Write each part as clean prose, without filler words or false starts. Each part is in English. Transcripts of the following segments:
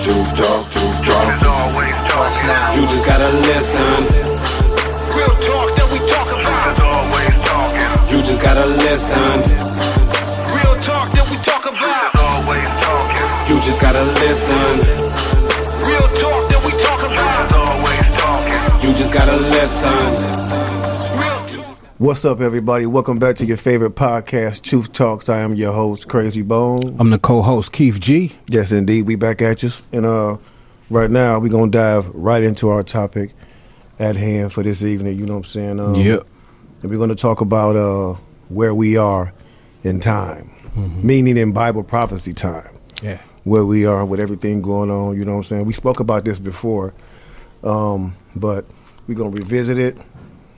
Truth talk. It's always talking. You just gotta listen. Real talk that we talk about. It's always talking. You just gotta listen. Real talk that we talk about. It's always talking. You just gotta listen. Real talk that we talk about. It's always talking. You just gotta listen. What's up, everybody? Welcome back to your favorite podcast, Truth Talks. I am your host, Krayzie Bone. I'm the co-host, Keith G. Yes, indeed. We back at you. And right now, we're going to dive right into our topic at hand for this evening. You know what I'm saying? Yep. And we're going to talk about where we are in time, meaning in Bible prophecy time. Yeah. Where we are with everything going on. You know what I'm saying? We spoke about this before, but we're going to revisit it.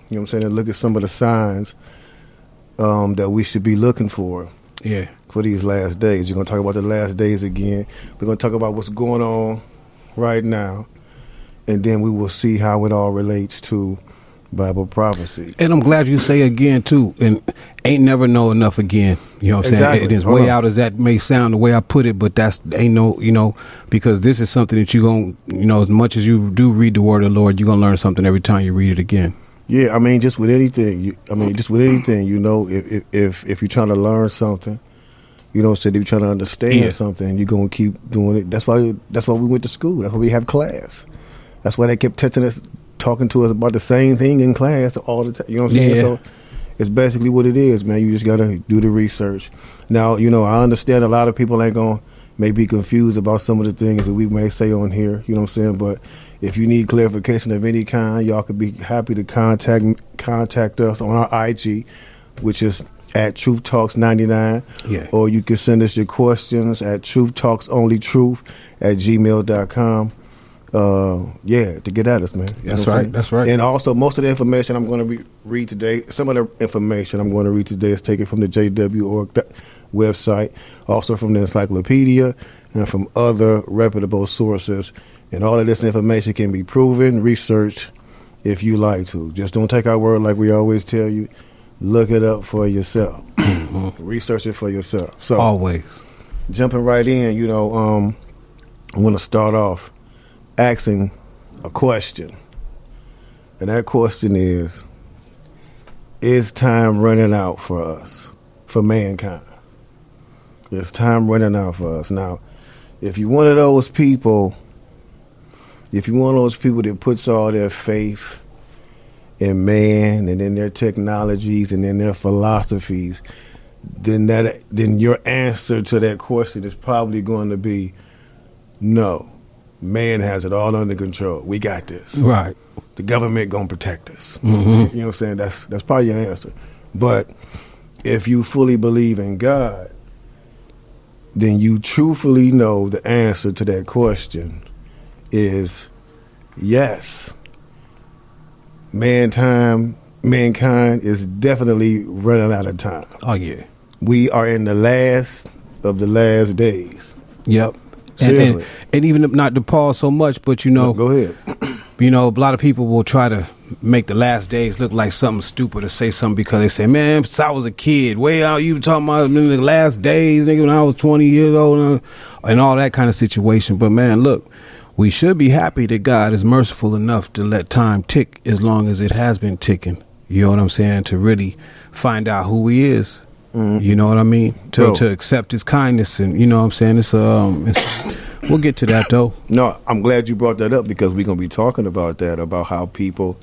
You know what I'm saying? And look at some of the signs that we should be looking for. Yeah. For these last days. You're going to talk about the last days again. We're going to talk about what's going on right now. And then we will see how it all relates to Bible prophecy. And I'm glad you say again, too. And ain't never know enough again. You know what I'm Exactly. saying? It is way out as that may sound the way I put it, but that's ain't no, because this is something that you're going to, as much as you do read the word of the Lord, you're going to learn something every time you read it again. Yeah, I mean, just with anything, if you're trying to learn something, you know, if you're trying to understand something, you're going to keep doing it. That's why we went to school. That's why we have class. That's why they kept talking to us about the same thing in class all the time. You know what I'm saying? Yeah. So it's basically what it is, man. You just got to do the research. Now, I understand a lot of people ain't going to may be confused about some of the things that we may say on here. You know what I'm saying? But if you need clarification of any kind, y'all could be happy to contact us on our IG, which is at Truth Talks 99. Yeah. Or you can send us your questions at truthtalksonlytruth@gmail.com. To get at us, man. That's right. That's right. And also, most of the information I'm going to read today, some of the information I'm going to read today is taken from the JW.org website, also from the encyclopedia, and from other reputable sources. And all of this information can be proven, researched, if you like to. Just don't take our word like we always tell you. Look it up for yourself. Research it for yourself. So always. Jumping right in, I want to start off asking a question. And that question is time running out for us, for mankind? Is time running out for us? Now, if you're one of those people that puts all their faith in man and in their technologies and in their philosophies, then your answer to that question is probably going to be no. Man has it all under control. We got this. Right. The government gonna protect us. Mm-hmm. You know what I'm saying? That's probably your answer. But if you fully believe in God, then you truthfully know the answer to that question is yes. Mankind is definitely running out of time. Oh, yeah. We are in the last of the last days. Yep. Seriously. And even not to pause so much, but Go ahead. A lot of people will try to make the last days look like something stupid or say something because they say, man, since I was a kid, way out, you talking about in the last days, nigga, when I was 20 years old and all that kind of situation. But man, look, we should be happy that God is merciful enough to let time tick as long as it has been ticking. You know what I'm saying? To really find out who he is. Mm-hmm. You know what I mean? To accept his kindness, and you know what I'm saying? We'll get to that though. No, I'm glad you brought that up because we're gonna be talking about that, about how people,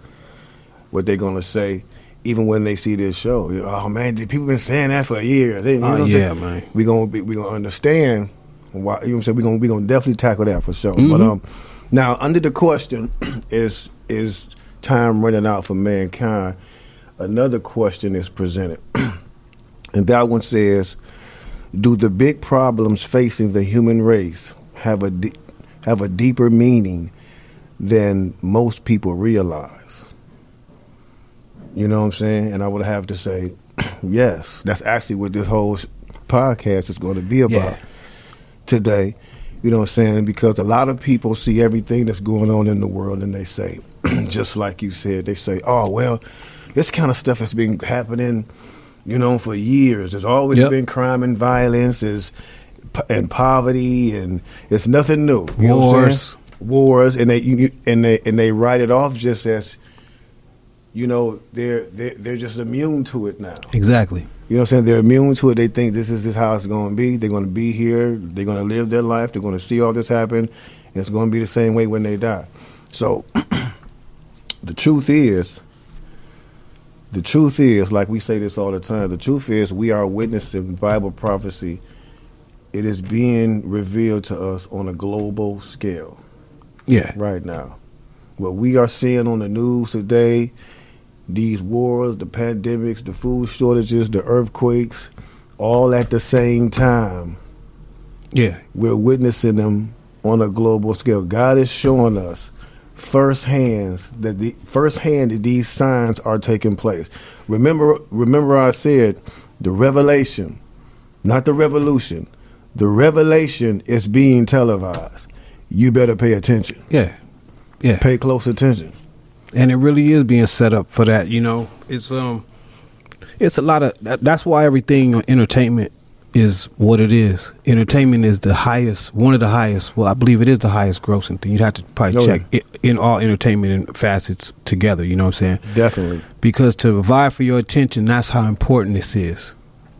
what they're gonna say, even when they see this show. Oh man, people been saying that for years. Man. We're gonna understand why. You know what I'm saying? We're gonna definitely tackle that for sure. Mm-hmm. But now under the question is time running out for mankind? Another question is presented. And that one says, do the big problems facing the human race have a deeper meaning than most people realize? You know what I'm saying? And I would have to say, yes. That's actually what this whole podcast is going to be about today. You know what I'm saying? Because a lot of people see everything that's going on in the world and they say, just like you said, they say, oh, well, this kind of stuff has been happening, for years. There's always been crime and violence. and poverty, and it's nothing new. You know what I'm Wars. saying? Wars, and they write it off just as, you know, they're just immune to it now. Exactly. You know what I'm saying? They're immune to it. They think this is how it's going to be. They're going to be here. They're going to live their life. They're going to see all this happen. And it's going to be the same way when they die. So the truth is, like we say this all the time, the truth is we are witnessing Bible prophecy. It is being revealed to us on a global scale. Yeah. Right now. What we are seeing on the news today, these wars, the pandemics, the food shortages, the earthquakes, all at the same time. Yeah. We're witnessing them on a global scale. God is showing us firsthand that these signs are taking place. Remember I said the revelation, not the revolution. The revelation is being televised. You better pay attention. Yeah. Yeah. Pay close attention. And it really is being set up for that. You know, it's a lot of that's why everything on entertainment is what it is. Entertainment is one of the highest. Well, I believe it is the highest grossing thing. You'd have to probably check it, in all entertainment and facets together. You know what I'm saying? Definitely. Because to vie for your attention, that's how important this is.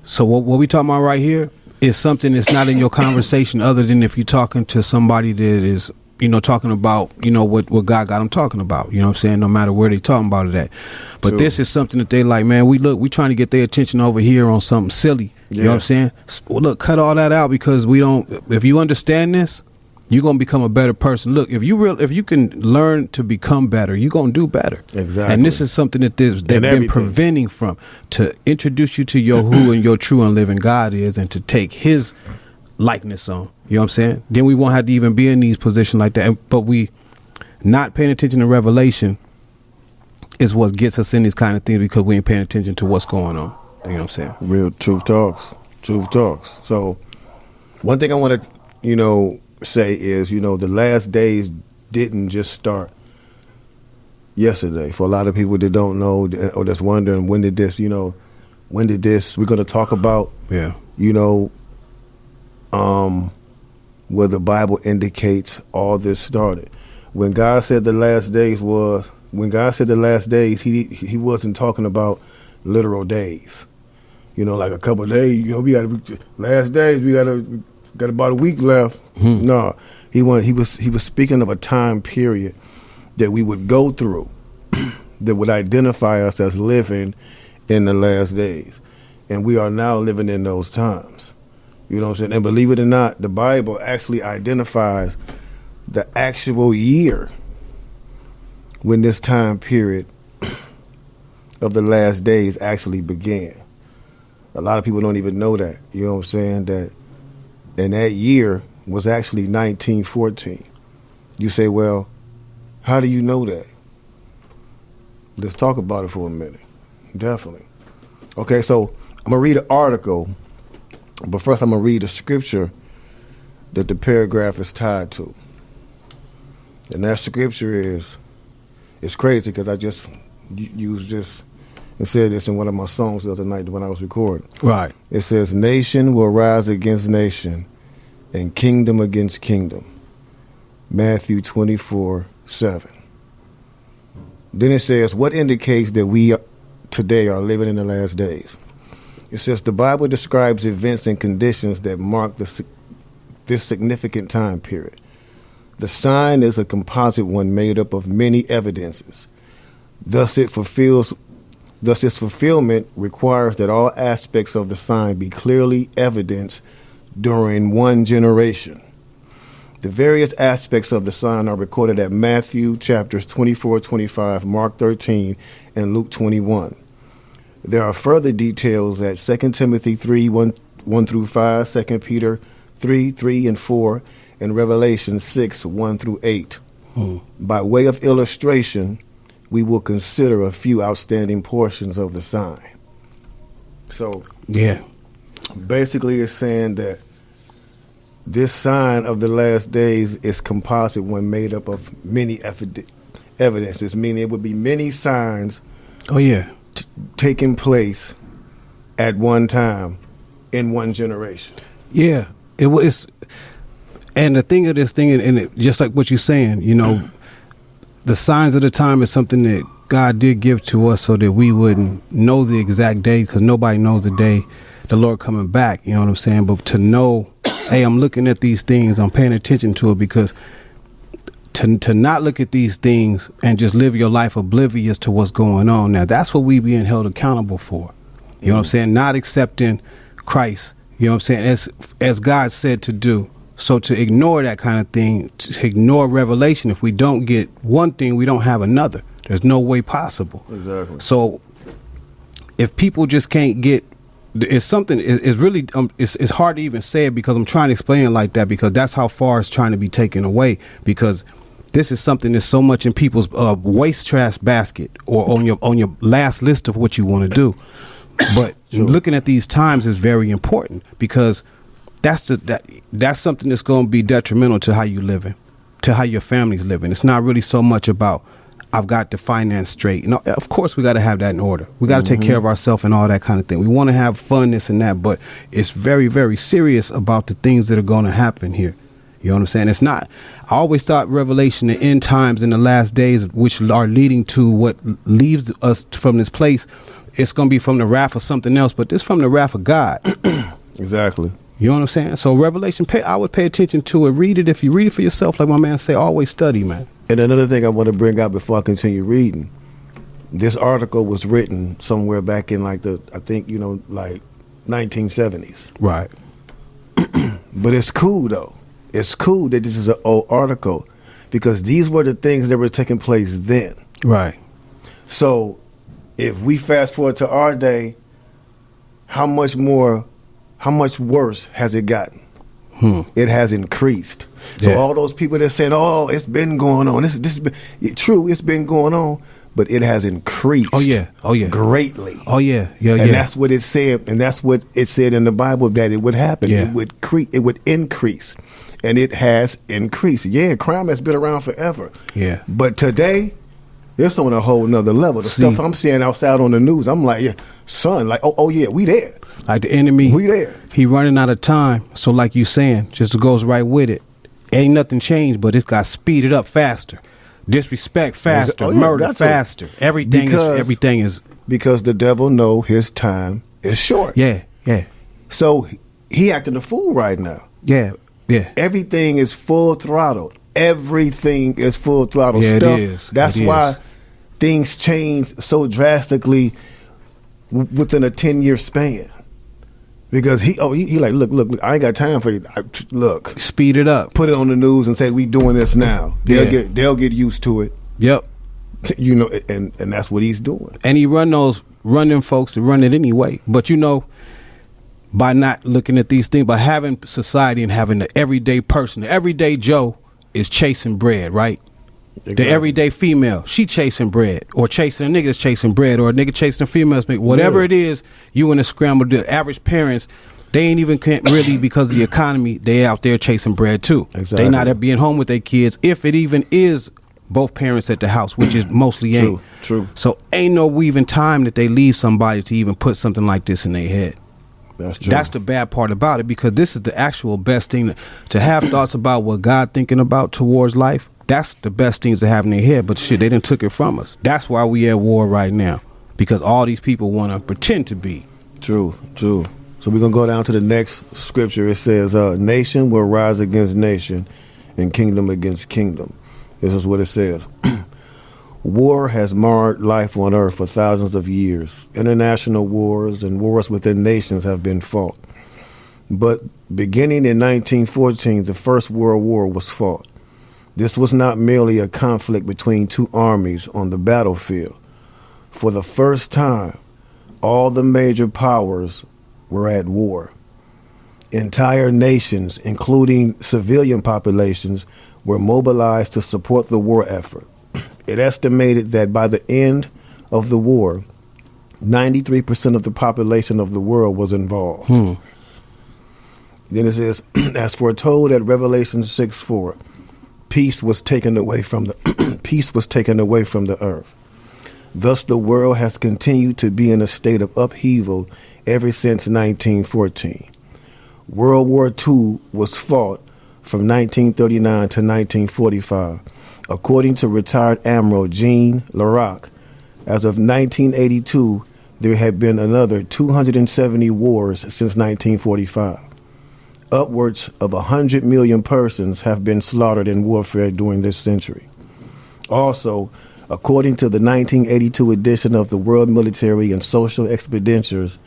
So what we talking about right here is something that's not in your conversation, other than if you're talking to somebody that is, you know, talking about, you know, what God got them talking about. You know what I'm saying? No matter where they talking about it at. But True. this is something that they like, man, we trying to get their attention over here on something silly. You know what I'm saying? Well, look, cut all that out, because if you understand this, you're going to become a better person. Look, if you can learn to become better, you're going to do better. Exactly. And this is something that they've been preventing from, to introduce you to your who and your true and living God is, and to take his likeness on. You know what I'm saying? Then we won't have to even be in these positions like that. But we not paying attention to revelation is what gets us in these kind of things, because we ain't paying attention to what's going on. You know what I'm saying? Real truth talks. Truth talks. So one thing I want to, you know, say is, you know, the last days didn't just start yesterday. For a lot of people that don't know or that's wondering, when did this we're going to talk about, you know, where the Bible indicates all this started. When God said the last days, he wasn't talking about literal days. You know, like a couple of days, you know, last days, we got about a week left. No, he was speaking of a time period that we would go through that would identify us as living in the last days. And we are now living in those times. You know what I'm saying? And believe it or not, the Bible actually identifies the actual year when this time period of the last days actually began. A lot of people don't even know that. You know what I'm saying? That, and that year was actually 1914. You say, well, how do you know that? Let's talk about it for a minute. Definitely. Okay, so I'm going to read an article, but first I'm going to read the scripture that the paragraph is tied to. And that scripture is, it's crazy because I just used this and said this in one of my songs the other night when I was recording. Right. It says, nation will rise against nation and kingdom against kingdom. Matthew 24:7. Then it says, what indicates that we today are living in the last days? It says, the Bible describes events and conditions that mark this significant time period. The sign is a composite one made up of many evidences. Thus, its fulfillment requires that all aspects of the sign be clearly evidenced during one generation. The various aspects of the sign are recorded at Matthew chapters 24-25, Mark 13, and Luke 21. There are further details at 2 Timothy 3:1-5, 2 Peter 3:3 and 4, and Revelation 6:1-8. By way of illustration, we will consider a few outstanding portions of the sign. So, basically it's saying that this sign of the last days is composite one made up of many evidences, meaning it would be many signs taking place at one time in one generation. Yeah. It was, and the thing of this thing, and it, just like what you're saying, you know, the signs of the time is something that God did give to us so that we wouldn't know the exact day, because nobody knows the day the Lord coming back. You know what I'm saying? But to know, hey, I'm looking at these things, I'm paying attention to it, because to not look at these things and just live your life oblivious to what's going on. Now, that's what we being held accountable for. You know what I'm saying? Not accepting Christ, you know what I'm saying, as God said to do. So to ignore that kind of thing, to ignore revelation, if we don't get one thing, we don't have another. There's no way possible. Exactly. So if people just can't get, it's something, it's really, it's hard to even say it, because I'm trying to explain it like that, because that's how far it's trying to be taken away, because this is something that's so much in people's waste trash basket, or on your last list of what you want to do. But Sure. Looking at these times is very important, because that's something that's going to be detrimental to how you living, to how your family's living. It's not really so much about, I've got the finance straight. No, of course we got to have that in order. We got to take care of ourselves and all that kind of thing. We want to have fun, this and that, but it's very, very serious about the things that are going to happen here. You know what I'm saying? It's not. I always thought Revelation, the end times, in the last days, which are leading to what leaves us from this place, it's going to be from the wrath of something else, but this from the wrath of God. Exactly. You know what I'm saying? So Revelation, I would pay attention to it. Read it. If you read it for yourself, like my man say, always study, man. And another thing I want to bring out before I continue reading, this article was written somewhere back in like 1970s. Right. But it's cool though. It's cool that this is an old article, because these were the things that were taking place then. Right. So if we fast forward to our day, how much worse has it gotten? It has increased. So Yeah. all those people that saying, "Oh, it's been going on," true, it's been going on, but it has increased. Oh yeah. Greatly. Oh yeah. And that's what it said, and that's what it said in the Bible, that it would happen. Yeah. It would increase, and it has increased. Yeah, crime has been around forever. Yeah. But today, it's on a whole nother level. The stuff I'm seeing outside on the news, I'm like, yeah, son, like, oh yeah, we there. Like the enemy, We there. he running out of time. So like you saying, just goes right with it. Ain't nothing changed, but it got speeded up faster. Disrespect faster, Oh, yeah, murder that's it. faster. Everything is because the devil know his time is short. yeah. So he acting a fool right now. Yeah. Everything is full throttle. Everything is full throttle Yeah, it stuff. is. That's It why is. things change so drastically within a 10-year span. Because he like, look, I ain't got time for you. Look, Speed it up. put it on the news and say we doing this now. They'll get used to it. Yep. You know, and that's what he's doing. And he run them folks and run it anyway. But you know, by not looking at these things, by having society and having the everyday person, the everyday Joe is chasing bread, right? The everyday female, she chasing bread, or chasing a nigga that's chasing bread, or a nigga chasing a female. Whatever Yeah. it is, you in a scramble. The average parents, they ain't even can't really, because of the economy, they out there chasing bread too. Exactly. They not being home with their kids, if it even is both parents at the house, which is mostly ain't. True. So ain't no even time that they leave somebody to even put something like this in their head. That's true. That's the bad part about it, because this is the actual best thing to have thoughts about what God thinking about towards life. That's the best things to have in their head, but shit, they done took it from us. That's why we at war right now, because all these people want to pretend to be. True. So we're going to go down to the next scripture. It says, nation will rise against nation and kingdom against kingdom. This is what it says. War has marred life on earth for thousands of years. International wars and wars within nations have been fought. But beginning in 1914, the First World War was fought. This was not merely a conflict between two armies on the battlefield. For the first time, all the major powers were at war. Entire nations, including civilian populations, were mobilized to support the war effort. It estimated that by the end of the war, 93% of the population of the world was involved. Then it says, as foretold at Revelation 6:4, peace was taken away from the earth. Thus the world has continued to be in a state of upheaval ever since 1914. World War II was fought from 1939 to 1945. According to retired Admiral Jean Larocque, as of 1982, there had been another 270 wars since 1945. Upwards of 100 million persons have been slaughtered in warfare during this century. Also, according to the 1982 edition of the World Military and Social Expenditures,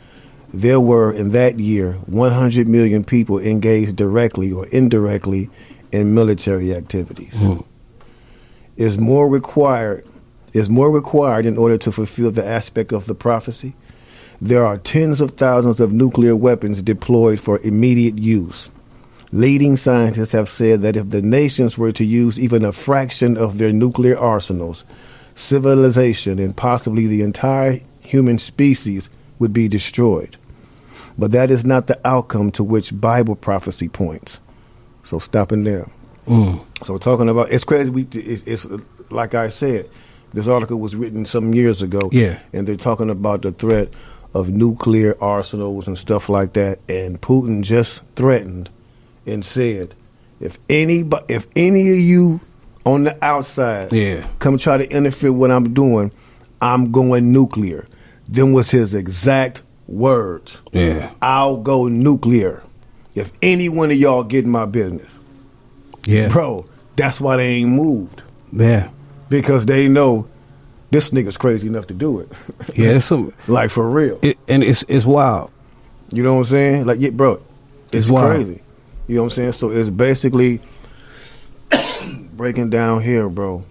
there were in that year 100 million people engaged directly or indirectly in military activities. Is more required in order to fulfill the aspect of the prophecy. There are tens of thousands of nuclear weapons deployed for immediate use. Leading scientists have said that if the nations were to use even a fraction of their nuclear arsenals, civilization and possibly the entire human species would be destroyed. But that is not the outcome to which Bible prophecy points. So stopping there. So talking about, it's crazy. It's like I said, this article was written some years ago. Yeah. And they're talking about the threat of nuclear arsenals and stuff like that. And Putin just threatened and said, if any of you on the outside come try to interfere with what I'm doing, I'm going nuclear. Them was his exact words. Yeah. I'll go nuclear if any one of y'all get in my business. Yeah. Bro, that's why they ain't moved. Yeah. Because they know this nigga's crazy enough to do it. Yeah, it's some like for real. And it's wild. You know what I'm saying? Like, yeah, bro, it's wild. crazy. You know what I'm saying? So it's basically breaking down here, bro.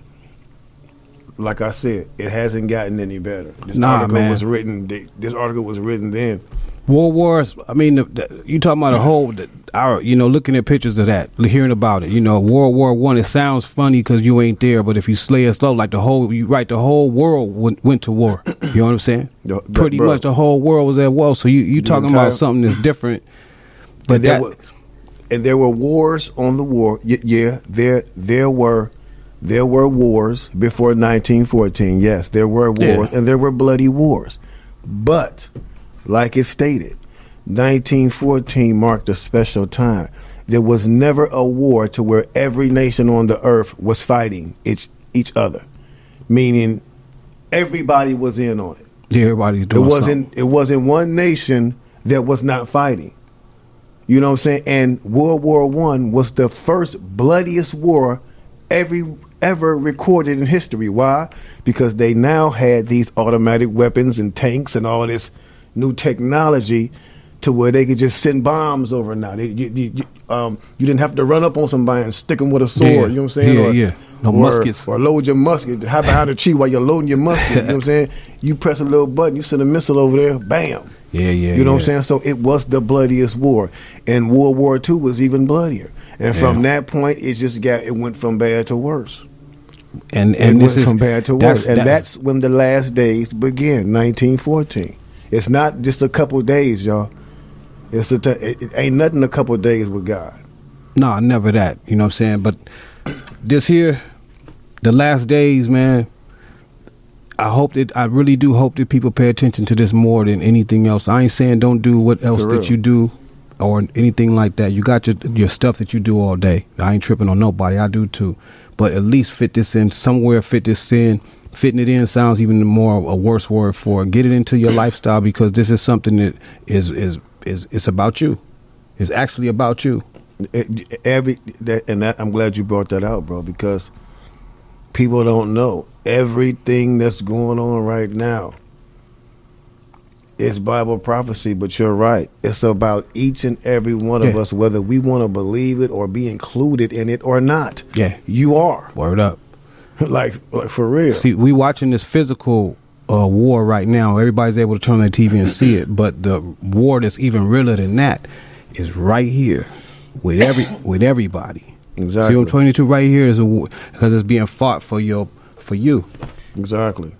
Like I said, it hasn't gotten any better. This article was written. This article was written then. World Wars. I mean, you talking about a whole. Looking at pictures of that, hearing about it. World War I. It sounds funny because you ain't there, but if you slay it slow, like the whole world went to war. You know what I'm saying? Pretty much the whole world was at war. So you talking about something that's different. But there were wars on the war. Yeah, there were wars before 1914. Yes, there were wars, and there were bloody wars. But, like it stated, 1914 marked a special time. There was never a war to where every nation on the earth was fighting each other, meaning everybody was in on it. Yeah, everybody's doing something. It wasn't one nation that was not fighting. You know what I'm saying? And World War I was the first bloodiest war ever recorded in history. Why? Because they now had these automatic weapons and tanks and all this new technology to where they could just send bombs over now. You didn't have to run up on somebody and stick them with a sword. You know what I'm saying? No muskets. Or load your musket. Hide behind a tree while you're loading your musket. You know what I'm saying? You press a little button, you send a missile over there, bam. You know what I'm saying? So it was the bloodiest war. And World War II was even bloodier. And from that point, it went from bad to worse. And it went from bad to worse. And that's when the last days began, 1914. It's not just a couple of days, y'all. It ain't nothing a couple of days with God. No, never that. You know what I'm saying? But this here, the last days, man, I really do hope that people pay attention to this more than anything else. I ain't saying don't do what else that you do or anything like that. You got your stuff that you do all day. I ain't tripping on nobody. I do too. But at least fit this in somewhere. Fitting it in sounds even more a worse word for it. Get it into your lifestyle, because this is something that is about you. It's actually about you. I'm glad you brought that out, bro, because people don't know everything that's going on right now. It's Bible prophecy, but you're right. It's about each and every one of us, whether we want to believe it or be included in it or not. Yeah, you are. Word up. like for real. See, we watching this physical war right now. Everybody's able to turn on their TV and see it, but the war that's even realer than that is right here with everybody. Exactly. 022 right here is a war because it's being fought for you. Exactly.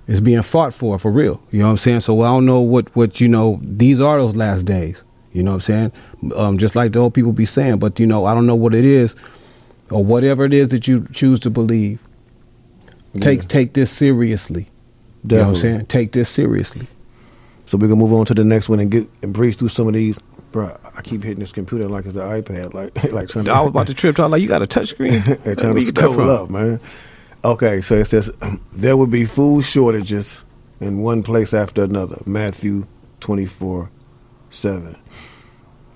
It's being fought for real. You know what I'm saying? So I don't know what these are those last days. You know what I'm saying? Just like the old people be saying, but I don't know what it is or whatever it is that you choose to believe. Take this seriously. Definitely. You know what I'm saying? Take this seriously. So we're gonna move on to the next one and breeze through some of these Bro, I keep hitting this computer like it's an iPad, like trying to. I was about to trip. I was like, you got a touch screen? and trying to scroll up, man. Okay, so it says there will be food shortages in one place after another. Matthew 24:7.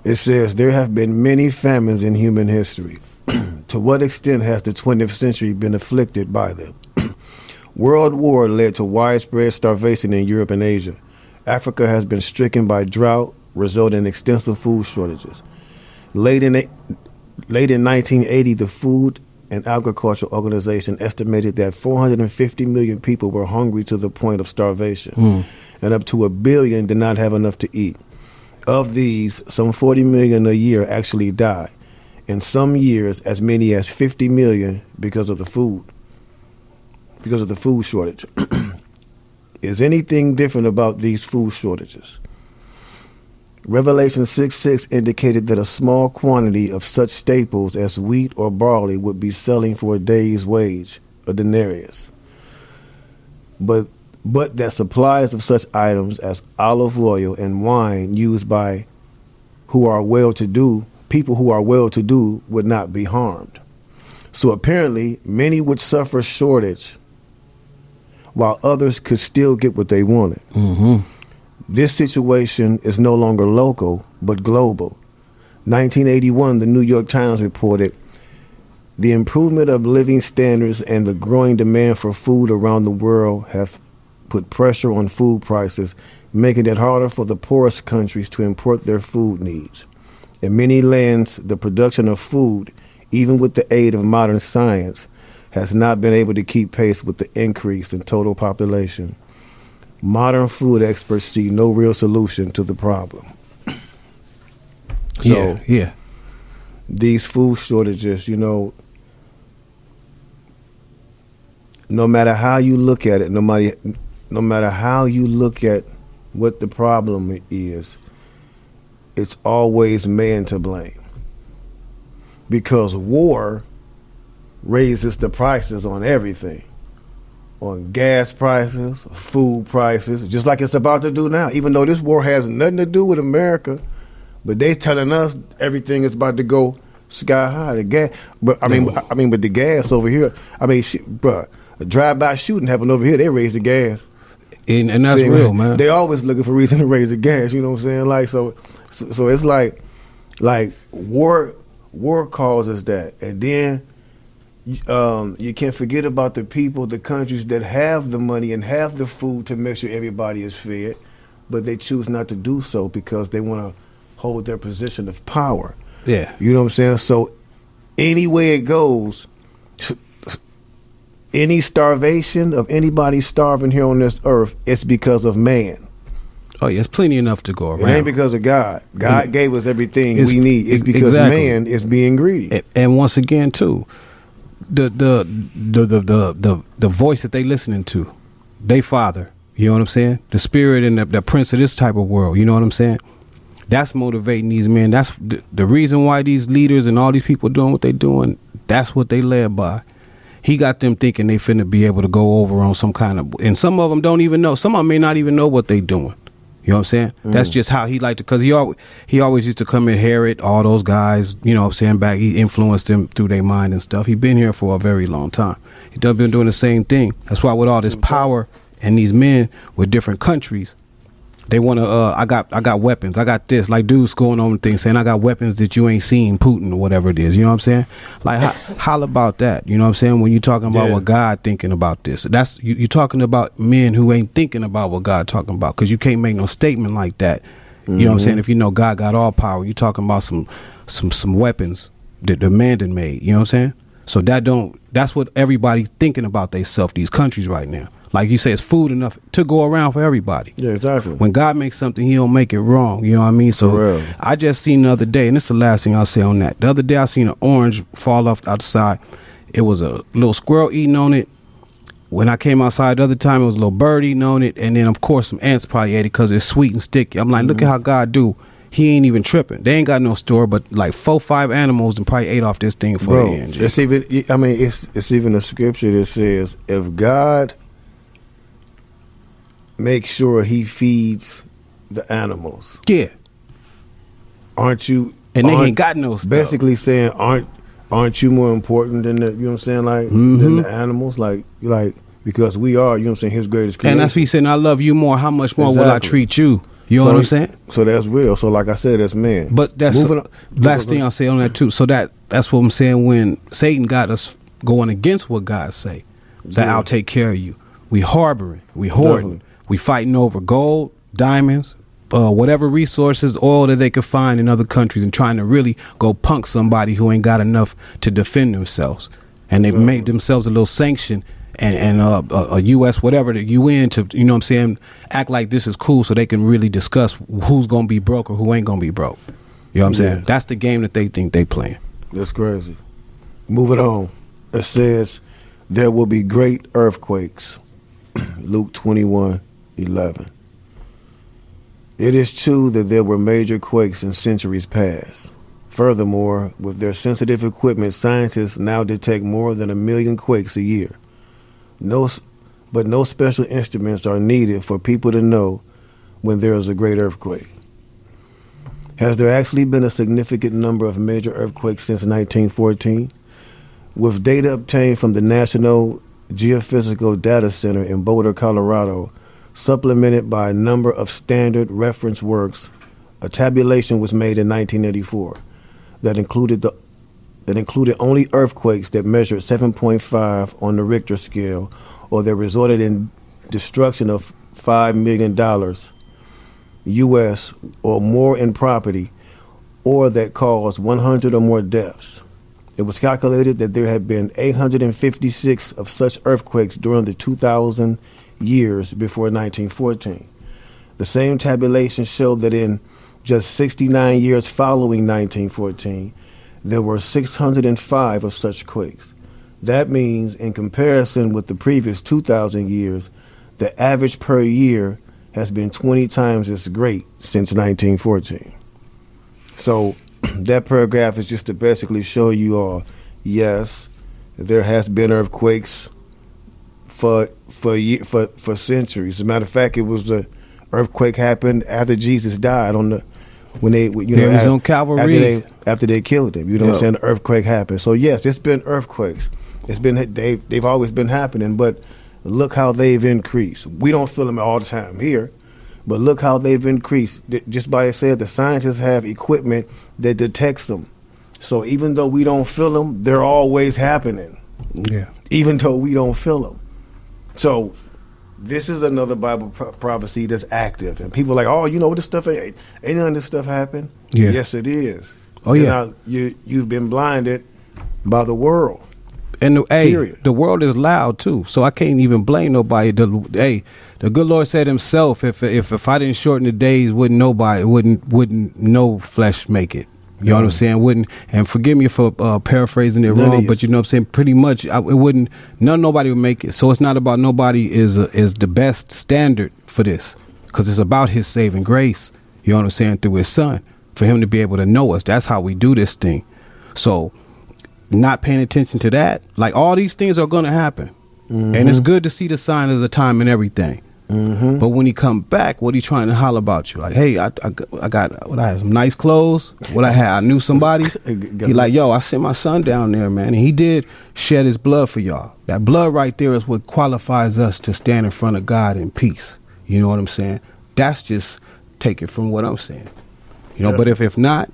It says there have been many famines in human history. To what extent has the 20th century been afflicted by them? World War led to widespread starvation in Europe and Asia. Africa has been stricken by drought, resulting in extensive food shortages. Late in 1980, the Food and Agriculture Organization estimated that 450 million people were hungry to the point of starvation, and up to 1 billion did not have enough to eat. Of these, some 40 million a year actually die. In some years, as many as 50 million because of the food shortage. Is anything different about these food shortages? Revelation 6:6 indicated that a small quantity of such staples as wheat or barley would be selling for a day's wage, a denarius. But that supplies of such items as olive oil and wine used by people who are well-to-do would not be harmed. So apparently, many would suffer shortage while others could still get what they wanted. Mm-hmm. This situation is no longer local, but global. 1981, the New York Times reported, the improvement of living standards and the growing demand for food around the world have put pressure on food prices, making it harder for the poorest countries to import their food needs. In many lands, the production of food, even with the aid of modern science, has not been able to keep pace with the increase in total population. Modern food experts see no real solution to the problem. So, yeah. These food shortages, no matter how you look at it, no matter how you look at what the problem is, it's always man to blame. Because war raises the prices on everything. On gas prices, food prices, just like it's about to do now. Even though this war has nothing to do with America, but they telling us everything is about to go sky high. The gas, but the gas over here. Bruh, a drive-by shooting happened over here. They raised the gas, and that's real, man. They always looking for reason to raise the gas. You know what I'm saying? Like so it's like war causes that, and then. You can't forget about the people, the countries that have the money and have the food to make sure everybody is fed, but they choose not to do so because they want to hold their position of power. Yeah. You know what I'm saying? So any way it goes, any starvation of anybody starving here on this earth, it's because of man. Oh, yeah, it's plenty enough to go around. It ain't because of God. God gave us everything we need. It's because man is being greedy. And once again, too, the voice that they listening to, they father, you know what I'm saying? The spirit and the prince of this type of world, you know what I'm saying? That's motivating these men. That's the reason why these leaders and all these people doing what they doing. That's what they led by. He got them thinking they finna be able to go over on some kind of, and some of them don't even know. Some of them may not even know what they doing. You know what I'm saying? That's just how he liked to, because he always used to come in Herod, all those guys, you know what I'm saying, back. He influenced them through their mind and stuff. He been here for a very long time. He done been doing the same thing. That's why with all this power and these men with different countries, they want to, I got weapons. I got this. Like dudes going on with things saying, I got weapons that you ain't seen, Putin or whatever it is. You know what I'm saying? Like, holla about that. You know what I'm saying? When you're talking about what God thinking about this. That's you're talking about men who ain't thinking about what God talking about, because you can't make no statement like that. You know what I'm saying? If you know God got all power, you talking about some weapons that the man done made. You know what I'm saying? So that's what everybody thinking about theyself, these countries right now. Like you say, it's food enough to go around for everybody. Yeah, exactly. When God makes something, he don't make it wrong. You know what I mean? So I just seen the other day, and this is the last thing I'll say on that. The other day I seen an orange fall off outside. It was a little squirrel eating on it. When I came outside the other time, it was a little bird eating on it. And then, of course, some ants probably ate it because it's sweet and sticky. I'm like, look at how God do. He ain't even tripping. They ain't got no store, but like 4-5 animals and probably ate off this thing for the end. It's even a scripture that says, if God make sure he feeds the animals. Yeah. aren't you? And they ain't got no stuff. Basically saying, aren't you more important than the, you know what I'm saying, like than the animals, like because we are, you know what I'm saying, his greatest creation. And that's what he said, I love you more. How much more will I treat you? You know what I'm saying? So that's real. So like I said, that's man. But that's last thing I'll say on that too. So that's what I'm saying. When Satan got us going against what God say, that I'll take care of you. We harboring, we hoarding, we fighting over gold, diamonds, whatever resources, oil that they could find in other countries, and trying to really go punk somebody who ain't got enough to defend themselves. And they made themselves a little sanction and a U.S. whatever, the UN, to, you know what I'm saying, act like this is cool so they can really discuss who's going to be broke or who ain't going to be broke. You know what I'm saying? That's the game that they think they playing. That's crazy. Moving on. It says, there will be great earthquakes. Luke 21:11. It is true that there were major quakes in centuries past. Furthermore, with their sensitive equipment, scientists now detect more than 1 million quakes a year. But no special instruments are needed for people to know when there is a great earthquake. Has there actually been a significant number of major earthquakes since 1914? With data obtained from the National Geophysical Data Center in Boulder, Colorado, supplemented by a number of standard reference works, a tabulation was made in 1984 that included only earthquakes that measured 7.5 on the Richter scale, or that resulted in destruction of $5 million U.S. or more in property, or that caused 100 or more deaths. It was calculated that there had been 856 of such earthquakes during the 2000 years before 1914. The same tabulation showed that in just 69 years following 1914, there were 605 of such quakes. That means, in comparison with the previous 2,000 years, the average per year has been 20 times as great since 1914. So that paragraph is just to basically show you all, yes, there has been earthquakes for centuries. As a matter of fact, it was a earthquake happened after Jesus died on the when they was on Calvary after they killed him. You know what I'm saying? The earthquake happened. So yes, it's been earthquakes. It's been they've always been happening, but look how they've increased. We don't feel them all the time here, but look how they've increased. Just by it said, the scientists have equipment that detects them. So even though we don't feel them, they're always happening. Yeah. Even though we don't feel them. So this is another Bible prophecy that's active, and people are like, oh, you know, this stuff ain't none of this stuff happen. Yeah. Yes, it is. Oh, yeah. You've been blinded by the world. And the world is loud too, so I can't even blame nobody. The good Lord said Himself, if I didn't shorten the days, wouldn't no flesh make it. You know what I'm saying? Wouldn't, and forgive me for paraphrasing it wrong, but you know what I'm saying. Pretty much, nobody would make it. So it's not about nobody is the best standard for this, because it's about His saving grace. You know what I'm saying? Through His Son, for Him to be able to know us. That's how we do this thing. So, not paying attention to that, like all these things are going to happen, and it's good to see the sign of the time and everything. But when He come back, what He trying to holler about you? Like, hey, I got what I had, some nice clothes. What I had, I knew somebody. He like, yo, I sent my son down there, man, and he did shed his blood for y'all. That blood right there is what qualifies us to stand in front of God in peace. You know what I'm saying? That's just take it from what I'm saying. You know, but if not,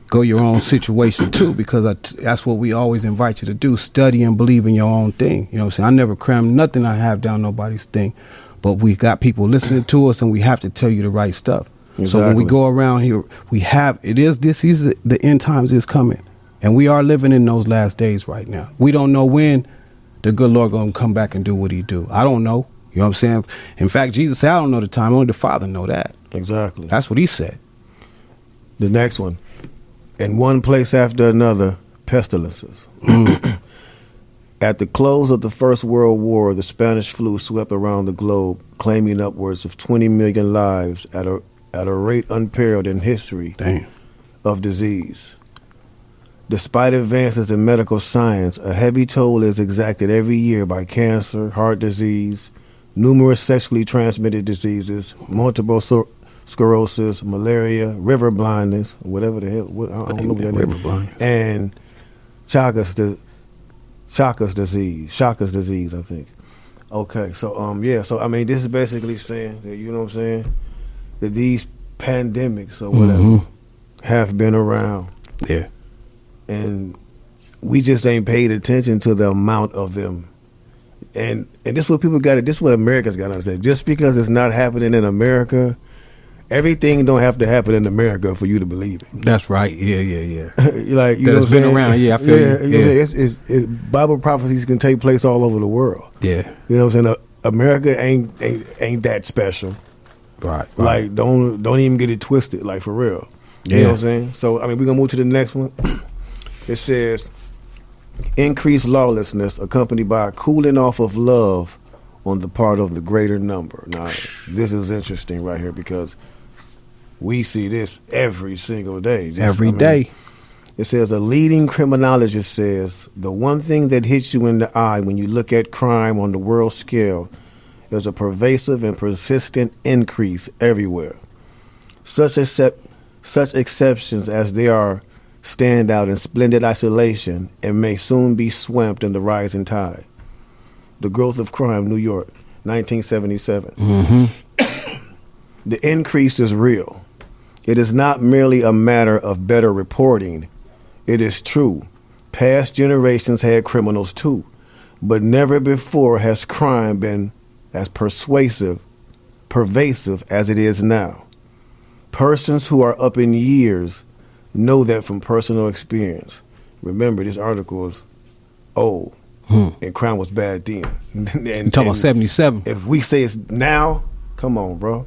go your own situation too, because that's what we always invite you to do. Study and believe in your own thing. You know what I'm saying? I never cram nothing I have down nobody's thing. But we got people listening to us, and we have to tell you the right stuff. Exactly. So when we go around here, the end times is coming. And we are living in those last days right now. We don't know when the good Lord going to come back and do what He do. I don't know. You know what I'm saying? In fact, Jesus said, I don't know the time. Only the Father know that. Exactly. That's what He said. The next one. In one place after another, pestilences. At the close of the First World War, the Spanish flu swept around the globe, claiming upwards of 20 million lives at a rate unparalleled in history of disease. Despite advances in medical science, a heavy toll is exacted every year by cancer, heart disease, numerous sexually transmitted diseases, multiple sclerosis, malaria, river blindness, whatever the hell. I don't know what that River is. blind. And Chagas disease, I think. Okay, so yeah, so I mean, this is basically saying that, you know what I'm saying, that these pandemics or whatever have been around, Yeah. and we just ain't paid attention to the amount of them. And this is what people got. This is what America's got to understand. Just because it's not happening in America, everything don't have to happen in America for you to believe it. That's right. Yeah. Like, you That know it's what I'm been saying? around. Yeah, I feel you. Yeah. Bible prophecies can take place all over the world. Yeah. You know what I'm saying? America ain't that special. Right. Like, don't even get it twisted. Like, for real. You know what I'm saying? So, I mean, we're gonna move to the next one. It says, increased lawlessness accompanied by a cooling off of love on the part of the greater number. Now, this is interesting right here because we see this every single day. Every day. It says, a leading criminologist says, the one thing that hits you in the eye when you look at crime on the world scale is a pervasive and persistent increase everywhere. Such exceptions as there are stand out in splendid isolation and may soon be swamped in the rising tide. The Growth of Crime, New York, 1977. The increase is real. It is not merely a matter of better reporting. It is true. Past generations had criminals too, but never before has crime been as pervasive as it is now. Persons who are up in years know that from personal experience. Remember, this article is old, and crime was bad then. You talking about 77? If we say it's now, come on, bro.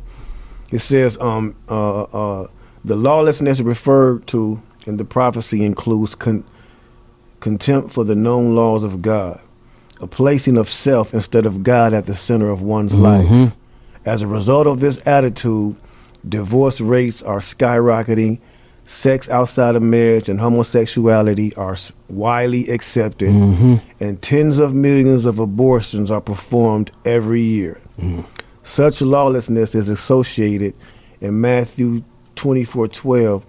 It says the lawlessness referred to in the prophecy includes contempt for the known laws of God, a placing of self instead of God at the center of one's life. As a result of this attitude, divorce rates are skyrocketing. Sex outside of marriage and homosexuality are widely accepted, and tens of millions of abortions are performed every year. Such lawlessness is associated in Matthew 24:12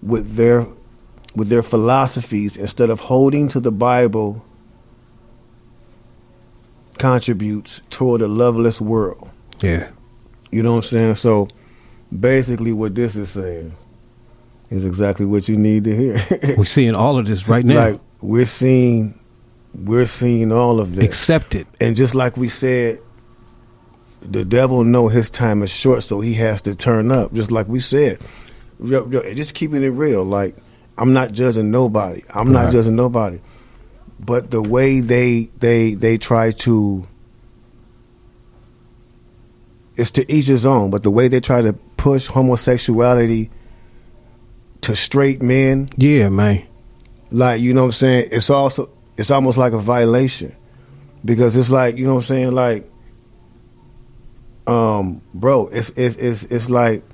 with their philosophies instead of holding to the Bible contributes toward a loveless world. Yeah. You know what I'm saying? So basically what this is saying is exactly what you need to hear. We're seeing all of this right now. Like we're seeing all of this. Accept it. And just like we said, the devil know his time is short, so he has to turn up. Just like we said, just keeping it real. Like, I'm not judging nobody. I'm not judging nobody. But the way they try to, it's to each his own. But the way they try to push homosexuality to straight men, Yeah, man. like, you know what I'm saying, it's almost like a violation, because it's like, you know what I'm saying, like, bro, it's like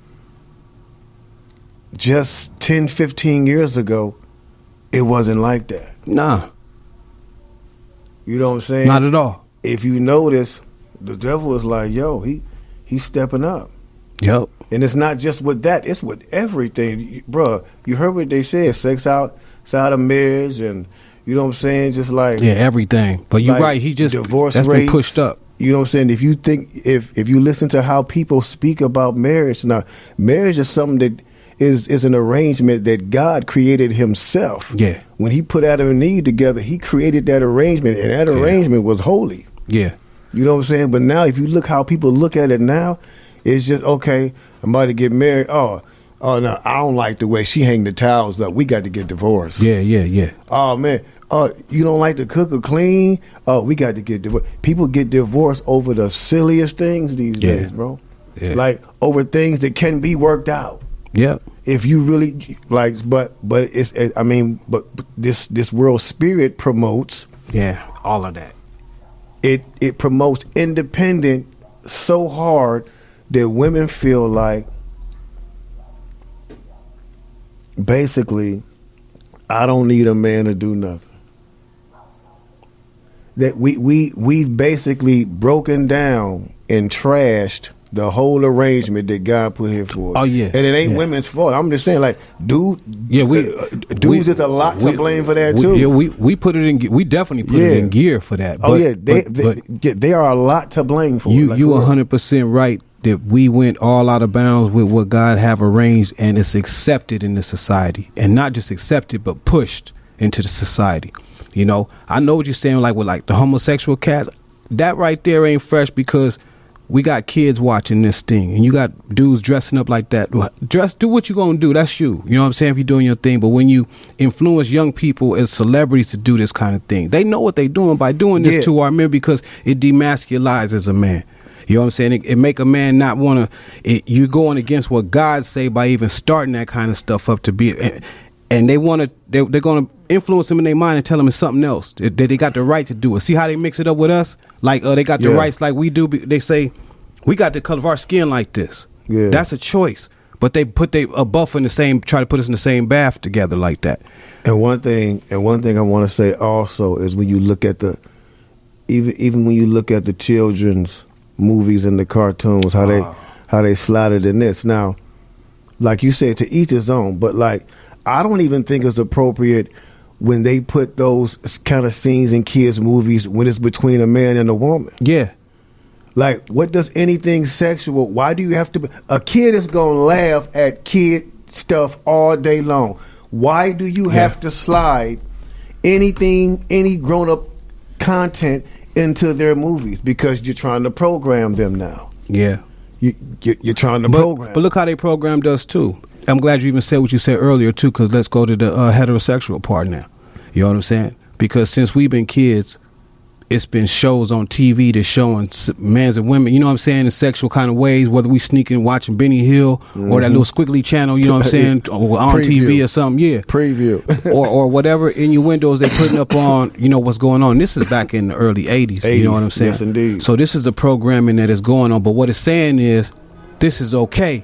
just 10, 15 years ago, it wasn't like that. Nah, You know what I'm saying? not at all. If you notice, the devil is like, yo, he's stepping up. Yep. And it's not just with that, it's with everything. Bruh, you heard what they said, sex outside of marriage, and you know what I'm saying? Just like, Yeah, everything. But you're like right. He just divorce that's rates, been pushed up. You know what I'm saying? If you think, if you listen to how people speak about marriage, now, marriage is something that is an arrangement that God created himself. Yeah. When he put Adam and Eve together, he created that arrangement, and that arrangement was holy. Yeah. You know what I'm saying? But now, if you look how people look at it now, it's just, okay, I'm about to get married. Oh, no, I don't like the way she hang the towels up. We got to get divorced. Yeah. Oh, man. Oh, you don't like to cook or clean? Oh, we got to get divorced. People get divorced over the silliest things these days, bro. Yeah. Like, over things that can be worked out. Yep. If you really, like, but this world spirit promotes. Yeah. All of that. It promotes independent so hard that women feel like, basically, I don't need a man to do nothing. That we've basically broken down and trashed the whole arrangement that God put here for us. Oh, yeah. And it ain't Yeah. women's fault. I'm just saying, like, dudes we- is a lot to blame for that too. Yeah, we put it in. We definitely put it in gear for that. Oh But, yeah, they are a lot to blame for. you like, you for real. 100% right that we went all out of bounds with what God have arranged, and it's accepted in the society, and not just accepted but pushed into the society. You know, I know what you're saying, like with like the homosexual cats. That right there ain't fresh because we got kids watching this thing, and you got dudes dressing up like that. Do what you gonna do. That's you. You know what I'm saying? If you're doing your thing, but when you influence young people as celebrities to do this kind of thing, they know what they're doing by doing this to our men because it demasculizes a man. You know what I'm saying? It make a man not want to. You going against what God say by even starting that kind of stuff up to be, and they want to. They're going to influence them in their mind and tell them it's something else. That they got the right to do it. See how they mix it up with us? Like they got the rights like we do. They say we got the color of our skin like this. Yeah. That's a choice. But they put a buffer in the same. Try to put us in the same bath together like that. And one thing I want to say also is when you look at even when you look at the children's movies and the cartoons, how they slotted in this. Now, like you said, to each his own, but like I don't even think it's appropriate when they put those kind of scenes in kids' movies when it's between a man and a woman. Yeah. Like, what does anything sexual? Why do you have to? A kid is gonna laugh at kid stuff all day long. Why do you have to slide any grown up content into their movies? Because you're trying to program them now. Yeah. You're trying to program. But look how they programmed us too. I'm glad you even said what you said earlier too, because let's go to the heterosexual part now. You know what I'm saying? Because since we've been kids, it's been shows on TV that's showing men and women, you know what I'm saying, in sexual kind of ways, whether we sneaking watching Benny Hill or that little squiggly channel, you know what I'm saying, or on TV or something, Preview. or whatever innuendos they putting up on, you know, what's going on. This is back in the early 80s, you know what I'm saying? Yes, indeed. So this is the programming that is going on, but what it's saying is this is okay.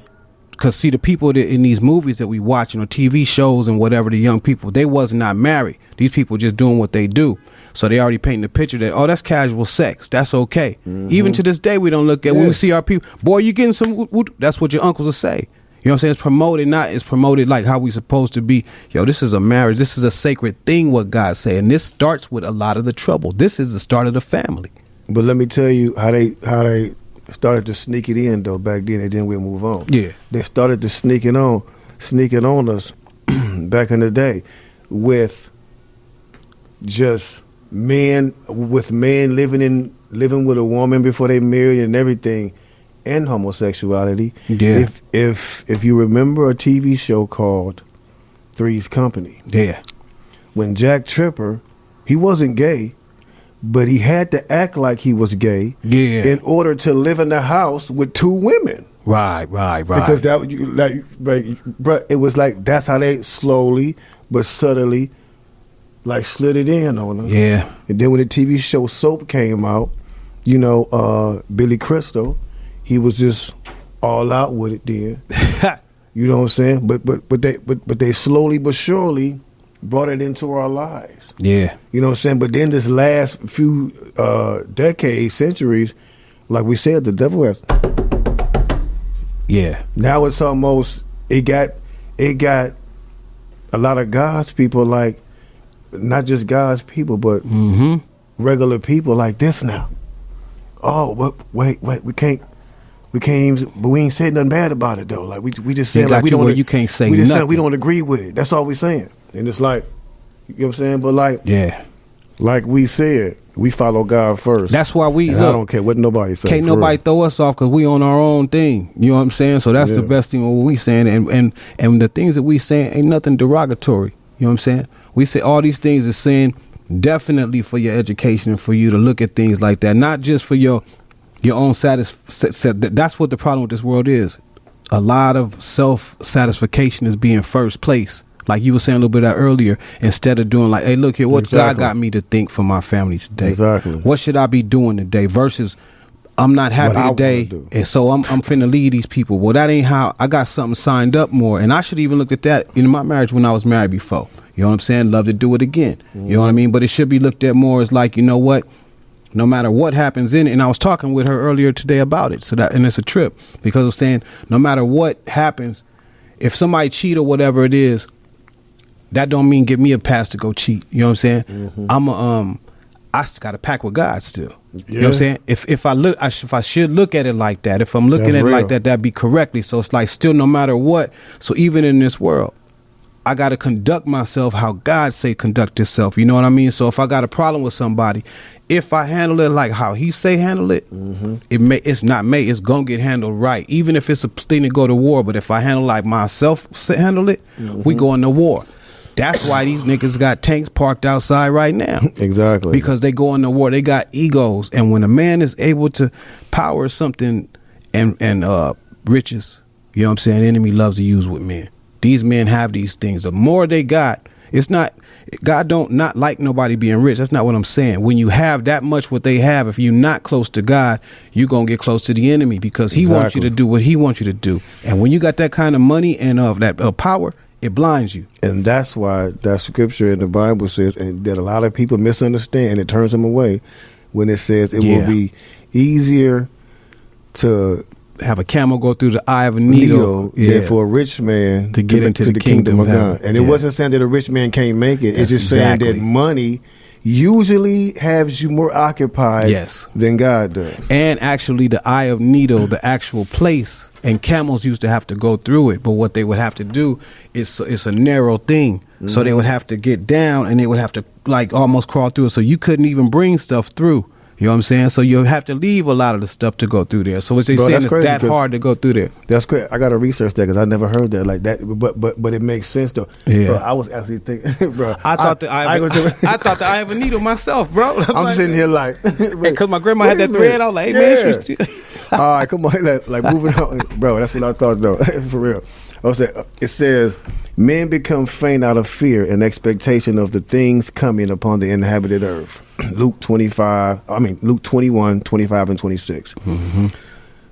Because, see, the people that in these movies that we watch, you know, TV shows and whatever, the young people, they was not married. These people just doing what they do. So they already painting the picture that, oh, that's casual sex. That's okay. Mm-hmm. Even to this day, we don't look at, when we see our people, boy, you getting some, that's what your uncles will say. You know what I'm saying? It's promoted, it's promoted like how we supposed to be. Yo, this is a marriage. This is a sacred thing, what God say. And this starts with a lot of the trouble. This is the start of the family. But let me tell you how they started to sneak it in though back then, and then we'll move on. Yeah, they started to sneak it on us back in the day with just men living with a woman before they married and everything, and homosexuality. Yeah, if you remember a TV show called Three's Company. Yeah, when Jack Tripper, he wasn't gay, but he had to act like he was gay in order to live in the house with two women. Right. Because it was like that's how they slowly but subtly like slid it in on us. Yeah. And then when the TV show Soap came out, you know, Billy Crystal, he was just all out with it then. You know what I'm saying? But they slowly but surely brought it into our lives. Yeah. You know what I'm saying? But then this last few decades, centuries, like we said, the devil has. Yeah. Now it's almost, it got a lot of God's people, like, not just God's people, but regular people like this now. Oh, wait, we can't even, but we ain't saying nothing bad about it though. Like we just saying like we don't. You can't say nothing. Saying we don't agree with it. That's all we saying. And it's like, you know what I'm saying? But like we said, we follow God first. That's why I don't care what nobody says. Can't nobody throw us off because we on our own thing. You know what I'm saying? So that's the best thing what we saying. And the things that we saying ain't nothing derogatory. You know what I'm saying? We say all these things is saying definitely for your education and for you to look at things like that, not just for your own satisfaction. That's what the problem with this world is. A lot of self-satisfaction is being first place. Like you were saying a little bit of that earlier, instead of doing like, hey, look here, what God got me to think for my family today? Exactly. What should I be doing today? Versus, I'm not happy today, and so I'm finna lead these people. Well, that ain't how. I got something signed up more, and I should even look at that in my marriage when I was married before. You know what I'm saying? Love to do it again. You know what I mean? But it should be looked at more as like, you know what? no matter what happens in it. And I was talking with her earlier today about it. And it's a trip because I'm saying no matter what happens, if somebody cheat or whatever it is, that don't mean give me a pass to go cheat. You know what I'm saying? Mm-hmm. I got to pack with God still. Yeah. You know what I'm saying? If I should look at it like that, if I'm looking at it like that, that'd be correctly. So it's like still no matter what. So even in this world, I got to conduct myself how God say conduct yourself. You know what I mean? So if I got a problem with somebody, if I handle it like how he say handle it, it's going to get handled right. Even if it's a thing to go to war. But if I handle like myself handle it, we going to war. That's why these niggas got tanks parked outside right now. Exactly. Because they go into war. They got egos. And when a man is able to power something and riches, you know what I'm saying, the enemy loves to use with men. These men have these things. The more they got, it's not, God don't not like nobody being rich. That's not what I'm saying. When you have that much what they have, if you're not close to God, you're going to get close to the enemy because he wants you to do what he wants you to do. And when you got that kind of money and that power, it blinds you. And that's why that scripture in the Bible says, and that a lot of people misunderstand, and it turns them away when it says it will be easier to have a camel go through the eye of a needle than for a rich man to get into the kingdom of God. And it wasn't saying that a rich man can't make it. It's just saying that money usually has you more occupied than God does. And actually the eye of needle, the actual place, and camels used to have to go through it. But what they would have to do is it's a narrow thing. So they would have to get down and they would have to like almost crawl through it. So you couldn't even bring stuff through. You know what I'm saying? So you'll have to leave a lot of the stuff to go through there. So it's saying it's that hard to go through there. That's great. I got to research that because I never heard that like that. But it makes sense though. Yeah. Bro, I was actually thinking, bro. I thought the eye of a needle myself, bro. I'm like, sitting here like, because my grandma had that thread. I was like, hey, man. All right, come on, like moving on, bro. That's what I thought though. For real. I was saying, it says, men become faint out of fear and expectation of the things coming upon the inhabited earth. Luke 21, 25 and 26. Mm-hmm.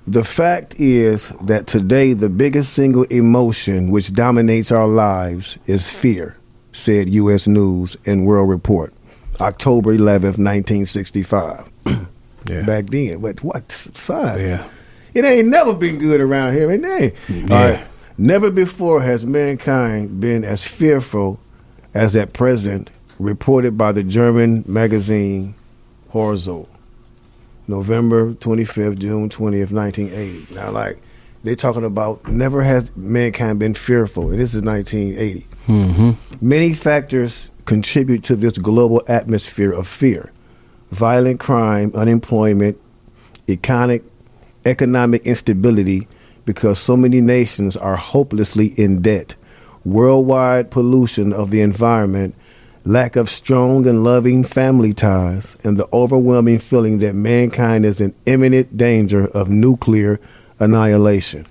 The fact is that today the biggest single emotion which dominates our lives is fear, said U.S. News and World Report, October 11th, 1965. Back then. What side? Yeah. It ain't never been good around here, ain't it? Yeah. All right. Never before has mankind been as fearful as at present, reported by the German magazine Horzo, November 25th, June 20th, 1980. Now, like, they're talking about never has mankind been fearful, and this is 1980. Mm-hmm. Many factors contribute to this global atmosphere of fear. Violent crime, unemployment, economic instability, because so many nations are hopelessly in debt, worldwide pollution of the environment, lack of strong and loving family ties, and the overwhelming feeling that mankind is in imminent danger of nuclear annihilation.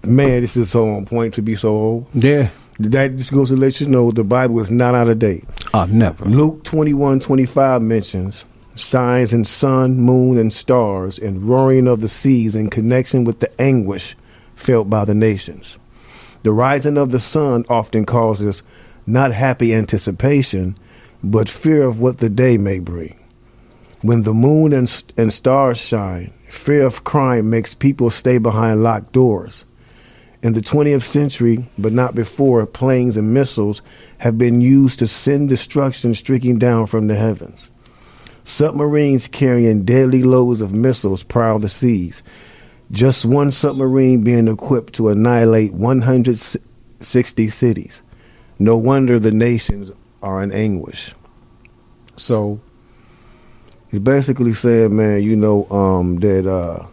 Man, this is so on point to be so old. Yeah. That just goes to let you know the Bible is not out of date. Oh, never. Luke 21:25 mentions signs in sun, moon, and stars, and roaring of the seas in connection with the anguish felt by the nations. The rising of the sun often causes not happy anticipation, but fear of what the day may bring. When the moon and stars shine, fear of crime makes people stay behind locked doors. In the 20th century, but not before, planes and missiles have been used to send destruction streaking down from the heavens. Submarines carrying deadly loads of missiles prowl the seas. Just one submarine being equipped to annihilate 160 cities. No wonder the nations are in anguish. So he's basically saying, man, that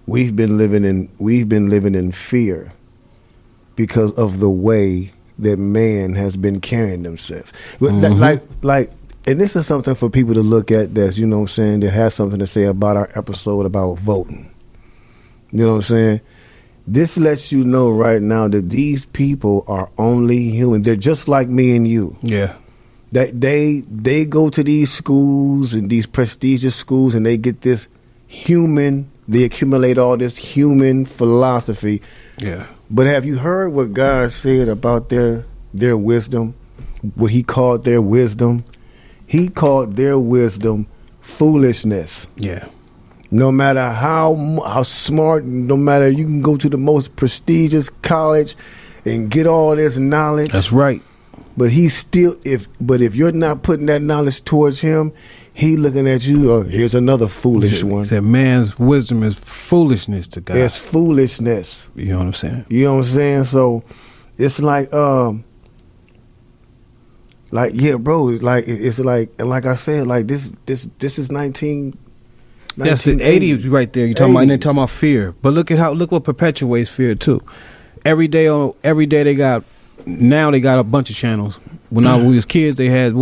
we've been living in fear because of the way that man has been carrying themselves. Mm-hmm. And this is something for people to look at that's, you know what I'm saying, that has something to say about our episode about voting. You know what I'm saying? This lets you know right now that these people are only human. They're just like me and you. Yeah. That they go to these schools and these prestigious schools and they get this they accumulate all this human philosophy. Yeah. But have you heard what God said about their wisdom? What he called their wisdom? He called their wisdom foolishness. Yeah. No matter how smart, no matter, you can go to the most prestigious college and get all this knowledge. That's right. But he's still, if you're not putting that knowledge towards him, he looking at you, oh, here's another foolish one. He said man's wisdom is foolishness to God. It's foolishness. You know what I'm saying? You know what I'm saying? So it's like yeah, bro, it's like I said, like this is 19. That's the 80s right there. You talking about, and then talking about fear. But look what perpetuates fear too. Every day they got a bunch of channels. When we was kids, they had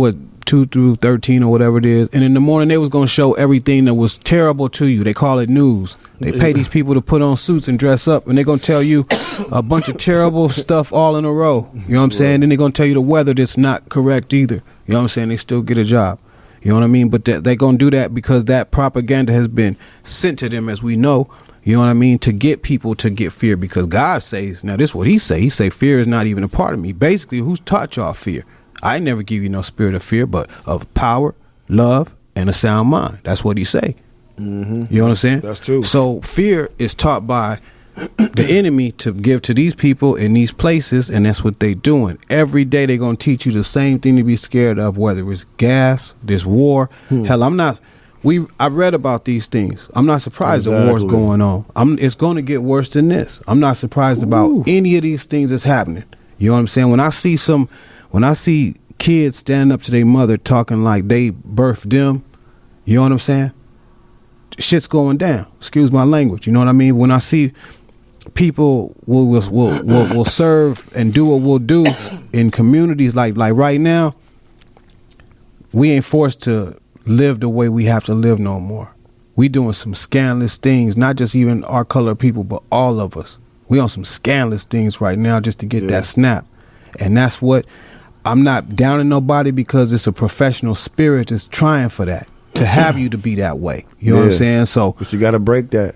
2 through 13 or whatever it is, and in the morning they was gonna show everything that was terrible to you. They call it news. They pay these people to put on suits and dress up, and they're gonna tell you a bunch of terrible stuff all in a row. You know what I'm saying? Then they're gonna tell you the weather that's not correct either. You know what I'm saying? They still get a job. You know what I mean? But they're going to do that because that propaganda has been sent to them, as we know, you know what I mean, to get people to get fear. Because God says, now this is what he say. He say fear is not even a part of me. Basically, who's taught y'all fear? I never give you no spirit of fear, but of power, love, and a sound mind. That's what he say. Mm-hmm. You know what I'm saying? That's true. So fear is taught by the enemy to give to these people in these places, and that's what they doing. Every day they're going to teach you the same thing to be scared of, whether it's gas, this war. Hell, I read about these things. I'm not surprised the war's going on. It's going to get worse than this. I'm not surprised about any of these things that's happening. You know what I'm saying? When I see kids standing up to their mother talking like they birthed them, you know what I'm saying? Shit's going down. Excuse my language. You know what I mean? When I see people will serve and do what we'll do in communities like right now, we ain't forced to live the way we have to live no more. We doing some scandalous things, not just even our color people, but all of us. We on some scandalous things right now just to get that snap. And that's what, I'm not downing nobody because it's a professional spirit that's trying for that, to have you to be that way. You know what I'm saying? So, but you got to break that.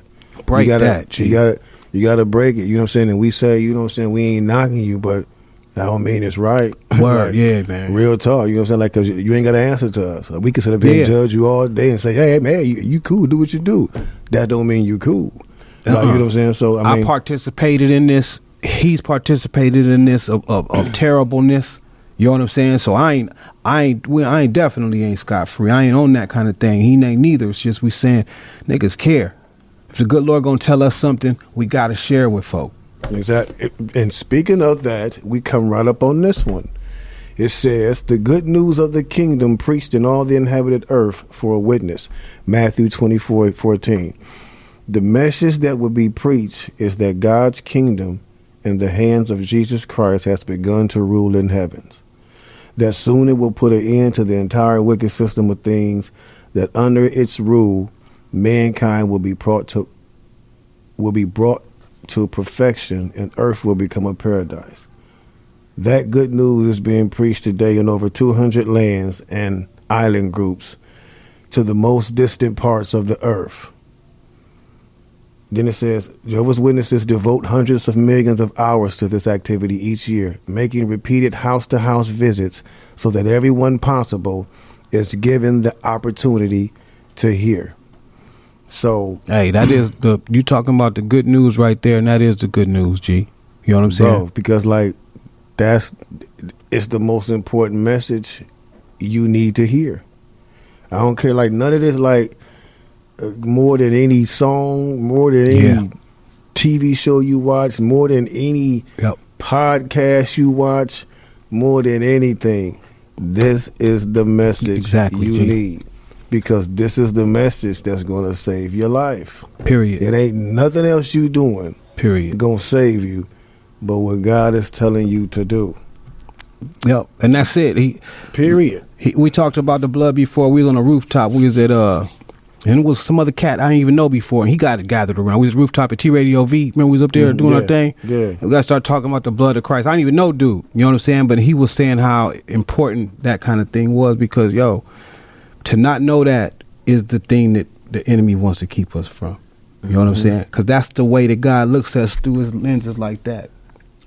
You got to break it, you know what I'm saying? And we say, you know what I'm saying, we ain't knocking you, but that don't mean it's right. Word, like, yeah, man. Real talk, you know what I'm saying? Like, because you ain't got to answer to us. We can sit up here and judge you all day and say, hey, man, you cool, do what you do. That don't mean you cool. Like, you know what I'm saying? So, I mean, participated in this. He's participated in this of terribleness. You know what I'm saying? So I definitely ain't scot free. I ain't on that kind of thing. He ain't neither. It's just we saying niggas care. If the good Lord gonna tell us something, we gotta share with folk. Exactly. And speaking of that, we come right up on this one. It says, the good news of the kingdom preached in all the inhabited earth for a witness. Matthew 24:14. The message that will be preached is that God's kingdom in the hands of Jesus Christ has begun to rule in heavens. That soon it will put an end to the entire wicked system of things, that under its rule, mankind will be brought to perfection and earth will become a paradise. That good news is being preached today in over 200 lands and island groups to the most distant parts of the earth. Then it says, Jehovah's Witnesses devote hundreds of millions of hours to this activity each year, making repeated house-to-house visits so that everyone possible is given the opportunity to hear. So, hey, that is you talking about the good news right there, and that is the good news, G. You know what I'm saying? Bro, because like it's the most important message you need to hear. I don't care, like none of this, like more than any song, more than any TV show you watch, more than any podcast you watch, more than anything. This is the message you need. Because this is the message that's going to save your life. Period. It ain't nothing else you doing. Period. Going to save you, but what God is telling you to do. Yep, and that's it. Period. We talked about the blood before. We was on a rooftop. We was at and it was some other cat I didn't even know before, and he got gathered around. We was rooftop at T Radio V. Remember we was up there doing our thing? Yeah. And we got to start talking about the blood of Christ. I didn't even know, dude. You know what I'm saying? But he was saying how important that kind of thing was because, to not know that is the thing that the enemy wants to keep us from. You know what I'm saying? Because that's the way that God looks at us, through his lenses like that.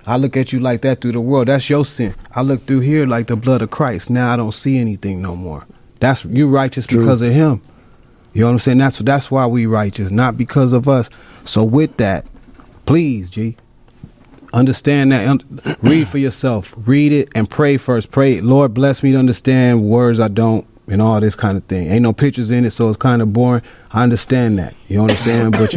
I look at you like that through the world. That's your sin. I look through here like the blood of Christ. Now I don't see anything no more. That's you righteous because of him. You know what I'm saying? That's why we righteous, not because of us. So with that, please, G, understand that. Read for yourself. Read it and pray first. Pray, Lord, bless me to understand words I don't, and all this kind of thing. Ain't no pictures in it, so it's kind of boring. I understand that. You know what I'm saying? But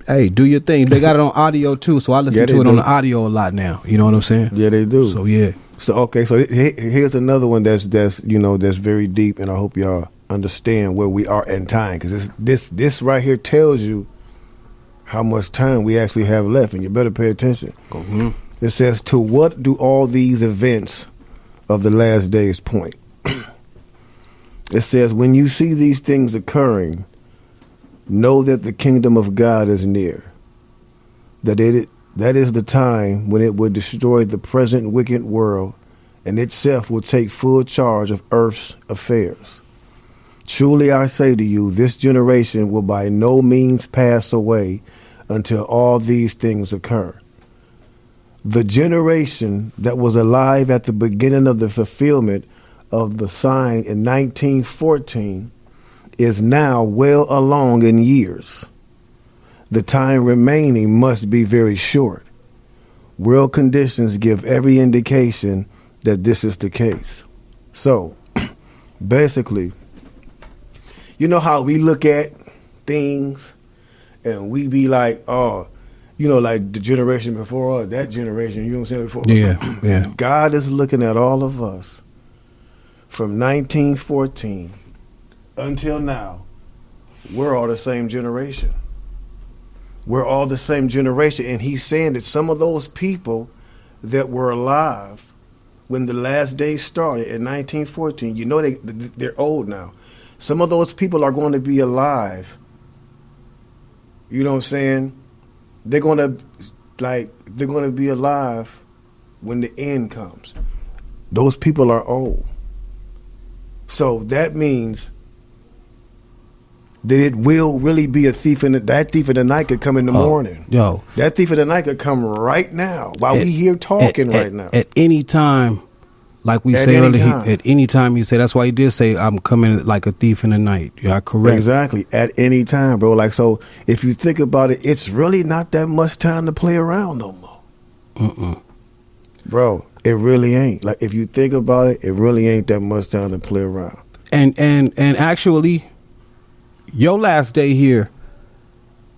hey, do your thing. They got it on audio too, so I listen to it on the audio a lot now. You know what I'm saying? Yeah, they do. So yeah. So okay, so here's another one that's that's very deep, and I hope y'all understand where we are in time, because this right here tells you how much time we actually have left, and you better pay attention. Mm-hmm. It says, to what do all these events of the last days point? It says, when you see these things occurring, know that the kingdom of God is near, that is the time when it will destroy the present wicked world, and itself will take full charge of earth's affairs. Truly I say to you, this generation will by no means pass away until all these things occur. The generation that was alive at the beginning of the fulfillment of the sign in 1914 is now well along in years. The time remaining must be very short. World conditions give every indication that this is the case. So, basically, you know how we look at things and we be like, oh, like the generation before us, that generation, you know what I'm saying? Before. Yeah. God is looking at all of us from 1914 until now. We're all the same generation. We're all the same generation. And he's saying that some of those people that were alive when the last days started in 1914, they're old now. Some of those people are going to be alive. You know what I'm saying? They're going to be alive when the end comes. Those people are old. So that means that it will really be a thief that thief in the night could come in the morning. Yo. That thief in the night could come right now while we here talking right now. At any time. Like we say earlier, at any time he said, that's why he did say, I'm coming like a thief in the night. You're correct. Exactly. At any time, bro. Like, so if you think about it, it's really not that much time to play around no more. Mm-mm. Bro, it really ain't. Like, if you think about it, it really ain't that much time to play around. And actually, your last day here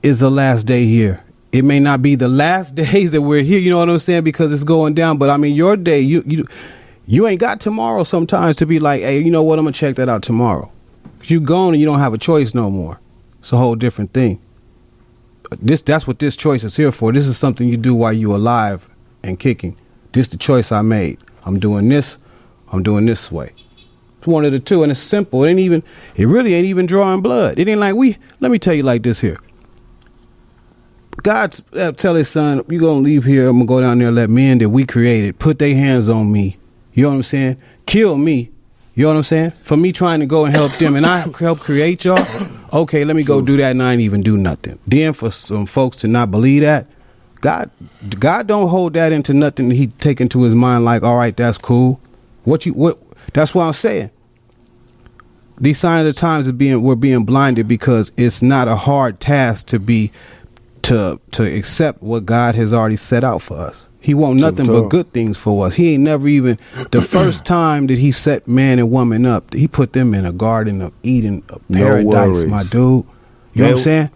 is the last day here. It may not be the last days that we're here, you know what I'm saying, because it's going down. But I mean, your day, you ain't got tomorrow sometimes to be like, hey, you know what, I'm going to check that out tomorrow. Because you gone and you don't have a choice no more. It's a whole different thing. That's what this choice is here for. This is something you do while you're alive and kicking. This is the choice I made. I'm doing this. I'm doing this way. It's one of the two, and it's simple. It really ain't even drawing blood. It ain't like let me tell you like this here. God tell his son, you're going to leave here. I'm going to go down there and let men that we created put their hands on me. You know what I'm saying? Kill me. You know what I'm saying? For me trying to go and help them, and I help create y'all. Okay, let me go do that, and I ain't even do nothing. Then for some folks to not believe that, God don't hold that into nothing that he take into his mind like, all right, that's cool. That's what I'm saying. These signs of the times we're being blinded because it's not a hard task to accept what God has already set out for us. He want nothing but good things for us. He ain't never even, the first time that he set man and woman up, he put them in a garden of Eden, a paradise, my dude. You know what I'm saying?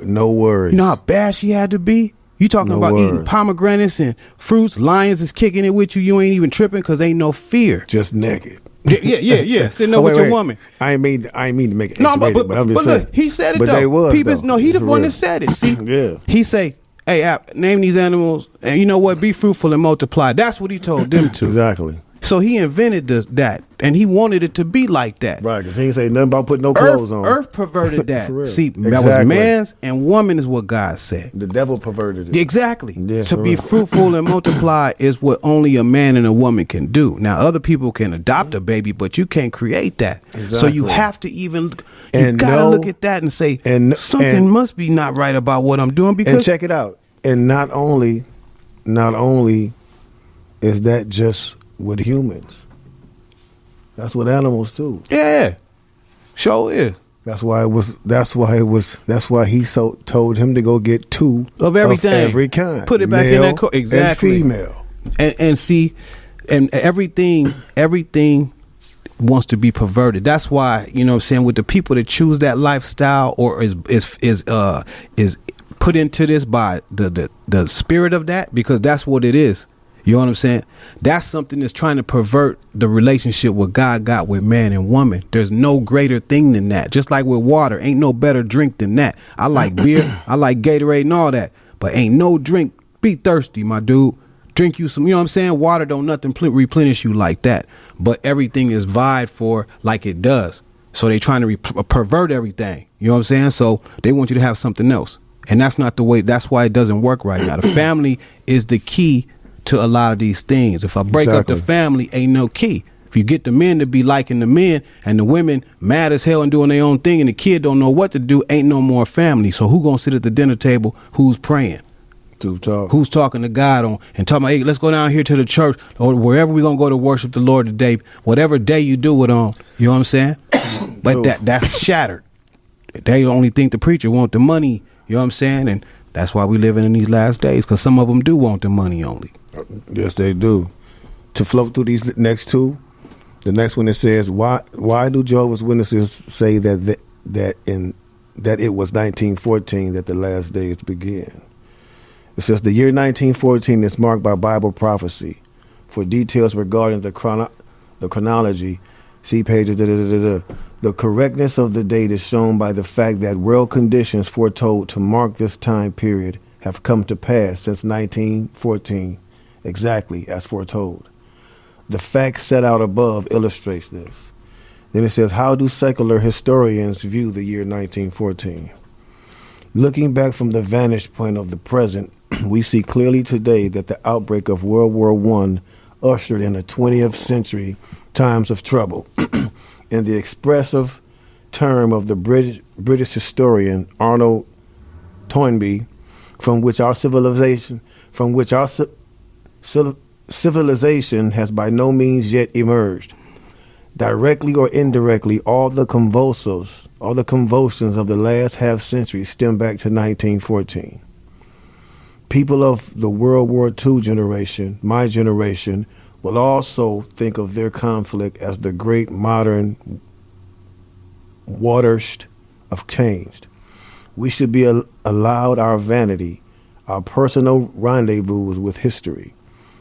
No worries. You know how bad she had to be? You talking about eating pomegranates and fruits, lions is kicking it with you. You ain't even tripping because ain't no fear. Just naked. Yeah. Sitting there with your woman. I ain't mean to make it no, but I'm just saying. Look, he said it but though. They was, People, though. no, he the one that said it. See? Yeah. He say, hey, name these animals, and you know what? Be fruitful and multiply. That's what he told them to. Exactly. So he invented that, and he wanted it to be like that. Right, because he ain't say nothing about putting no clothes on. Earth perverted that. See, Exactly. that was man's and woman is what God said. The devil perverted it. Exactly. Yeah, to be fruitful and multiply is what only a man and a woman can do. Now, other people can adopt a baby, but you can't create that. Exactly. So you have to gotta look at that and say, something must be not right about what I'm doing. Because and check it out. And not only is that just with humans. That's with animals too. Yeah. Sure is. That's why he told him to go get two of everything, every kind. Put it back in that exactly. And female. And see, and everything wants to be perverted. That's why, you know what I'm saying, with the people that choose that lifestyle or is put into this by the spirit of that, because that's what it is. You know what I'm saying? That's something that's trying to pervert the relationship what God got with man and woman. There's no greater thing than that. Just like with water, ain't no better drink than that. I like beer, I like Gatorade and all that, but ain't no drink. Be thirsty, my dude. Drink you some, you know what I'm saying? Water don't nothing replenish you like that. But everything is vied for like it does. So they trying to pervert everything. You know what I'm saying? So they want you to have something else. And that's not the way. That's why it doesn't work right now. The family is the key to a lot of these things. If I break up the family, ain't no key. If you get the men to be liking the men and the women mad as hell and doing their own thing and the kid don't know what to do, ain't no more family. So who gonna sit at the dinner table? Who's praying? Who's talking to God on and talking about, hey, let's go down here to the church or wherever we're gonna go to worship the Lord today, whatever day you do it on, you know what I'm saying? But that's shattered. They only think the preacher want the money, you know what I'm saying? And that's why we living in these last days, because some of them do want the money only. Yes, they do. To float through these next two, the next one it says, why do Jehovah's Witnesses say that it was 1914 that the last days began? It says the year 1914 is marked by Bible prophecy. For details regarding the chronology, see pages. The correctness of the date is shown by the fact that world conditions foretold to mark this time period have come to pass since 1914, exactly as foretold. The facts set out above illustrates this. Then it says, how do secular historians view the year 1914? Looking back from the vantage point of the present, we see clearly today that the outbreak of World War I ushered in the 20th century times of trouble. In the expressive term of the British historian Arnold Toynbee, from which our civilization has by no means yet emerged. Directly or indirectly, all the convulsions of the last half century stem back to 1914. People of the World War II generation, my generation, will also think of their conflict as the great modern watershed of change. We should be allowed our vanity, our personal rendezvous with history.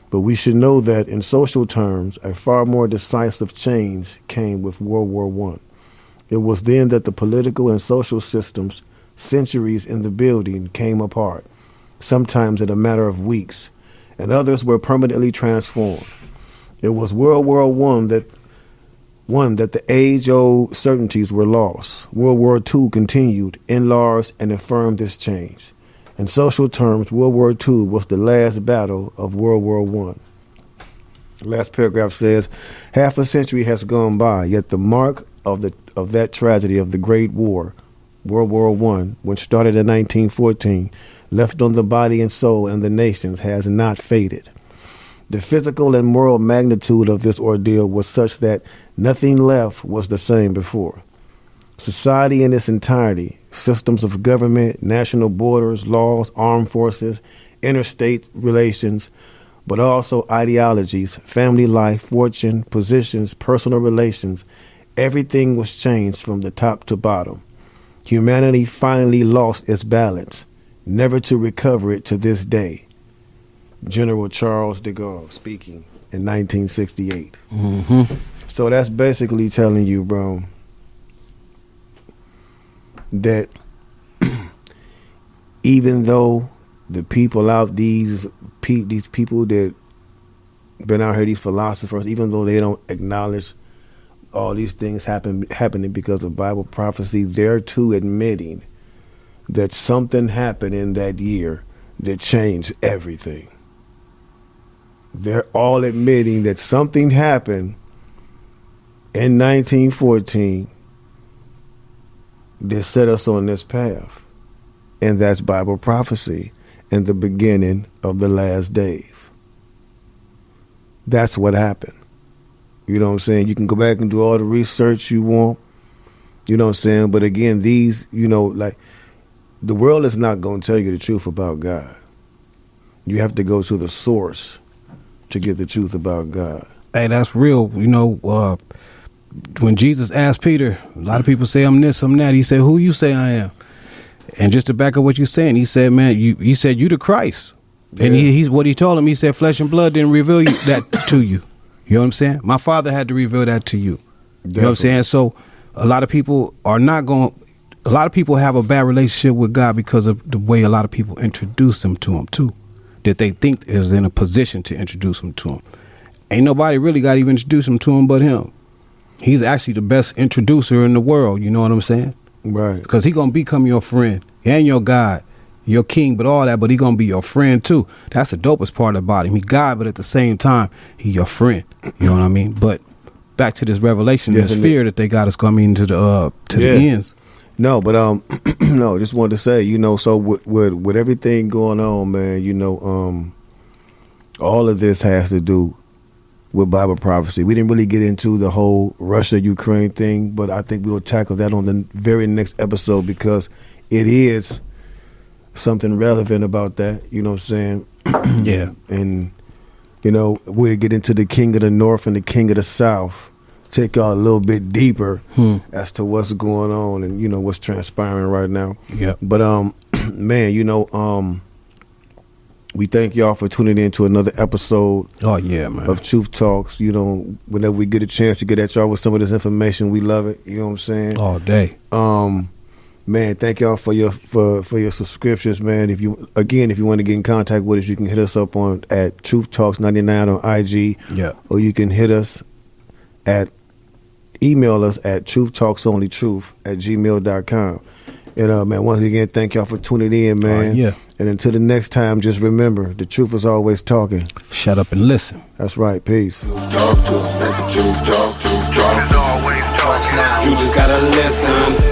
But we should know that in social terms, a far more decisive change came with World War I. It was then that the political and social systems, centuries in the building, came apart, sometimes in a matter of weeks, and others were permanently transformed. It was World War I that the age-old certainties were lost. World War II continued, enlarged, and affirmed this change. In social terms, World War II was the last battle of World War I. The last paragraph says, half a century has gone by, yet the mark of that tragedy of the Great War, World War I, which started in 1914, left on the body and soul and the nations, has not faded. The physical and moral magnitude of this ordeal was such that nothing left was the same before. Society in its entirety, systems of government, national borders, laws, armed forces, interstate relations, but also ideologies, family life, fortune, positions, personal relations, everything was changed from the top to bottom. Humanity finally lost its balance, never to recover it to this day. General Charles de Gaulle speaking in 1968. Mm-hmm. So that's basically telling you, bro, that even though the people out, these people that been out here, these philosophers, even though they don't acknowledge all these things happening because of Bible prophecy, they're too admitting that something happened in that year that changed everything. They're all admitting that something happened in 1914 that set us on this path. And that's Bible prophecy and the beginning of the last days. That's what happened. You know what I'm saying? You can go back and do all the research you want. You know what I'm saying? But again, these, you know, like the world is not going to tell you the truth about God. You have to go to the source to get the truth about God. Hey, that's real. You know, when Jesus asked Peter, a lot of people say I'm this, I'm that. He said, "Who you say I am?" And just to back up what you're saying, he said, "Man, he said you the Christ." Yeah. And he's what he told him. He said, "Flesh and blood didn't reveal that to you." You know what I'm saying? My Father had to reveal that to you. Definitely. You know what I'm saying? So a lot of people are not going. A lot of people have a bad relationship with God because of the way a lot of people introduce them to him too, that they think is in a position to introduce them to him. Ain't nobody really got to even introduce him to him but him. He's actually the best introducer in the world. You know what I'm saying? Right. Because he gonna become your friend and your God, your king, but all that. But he gonna be your friend too. That's the dopest part about him. He's God, but at the same time, he your friend. You know what I mean? But back to this revelation, this fear that they got us coming to the ends. No, but no, just wanted to say, you know, so with everything going on, man, you know, all of this has to do with Bible prophecy. We didn't really get into the whole Russia-Ukraine thing, but I think we'll tackle that on the very next episode because it is something relevant about that, you know what I'm saying? Yeah. And, you know, we'll get into the king of the north and the king of the south, take y'all a little bit deeper as to what's going on and, you know, what's transpiring right now. Yeah. But, man, you know, we thank y'all for tuning in to another episode of Truth Talks. You know, whenever we get a chance to get at y'all with some of this information, we love it. You know what I'm saying? All day. Man, thank y'all for your subscriptions, man. If you want to get in contact with us, you can hit us up at Truth Talks 99 on IG. Yeah. Or you can email us at truthtalksonlytruth@gmail.com. And man, once again, thank y'all for tuning in, man. Yeah. And until the next time, just remember, the truth is always talking. Shut up and listen. That's right. Peace. Talk to us, let the truth talk, truth talk. It's always talking. You just gotta listen.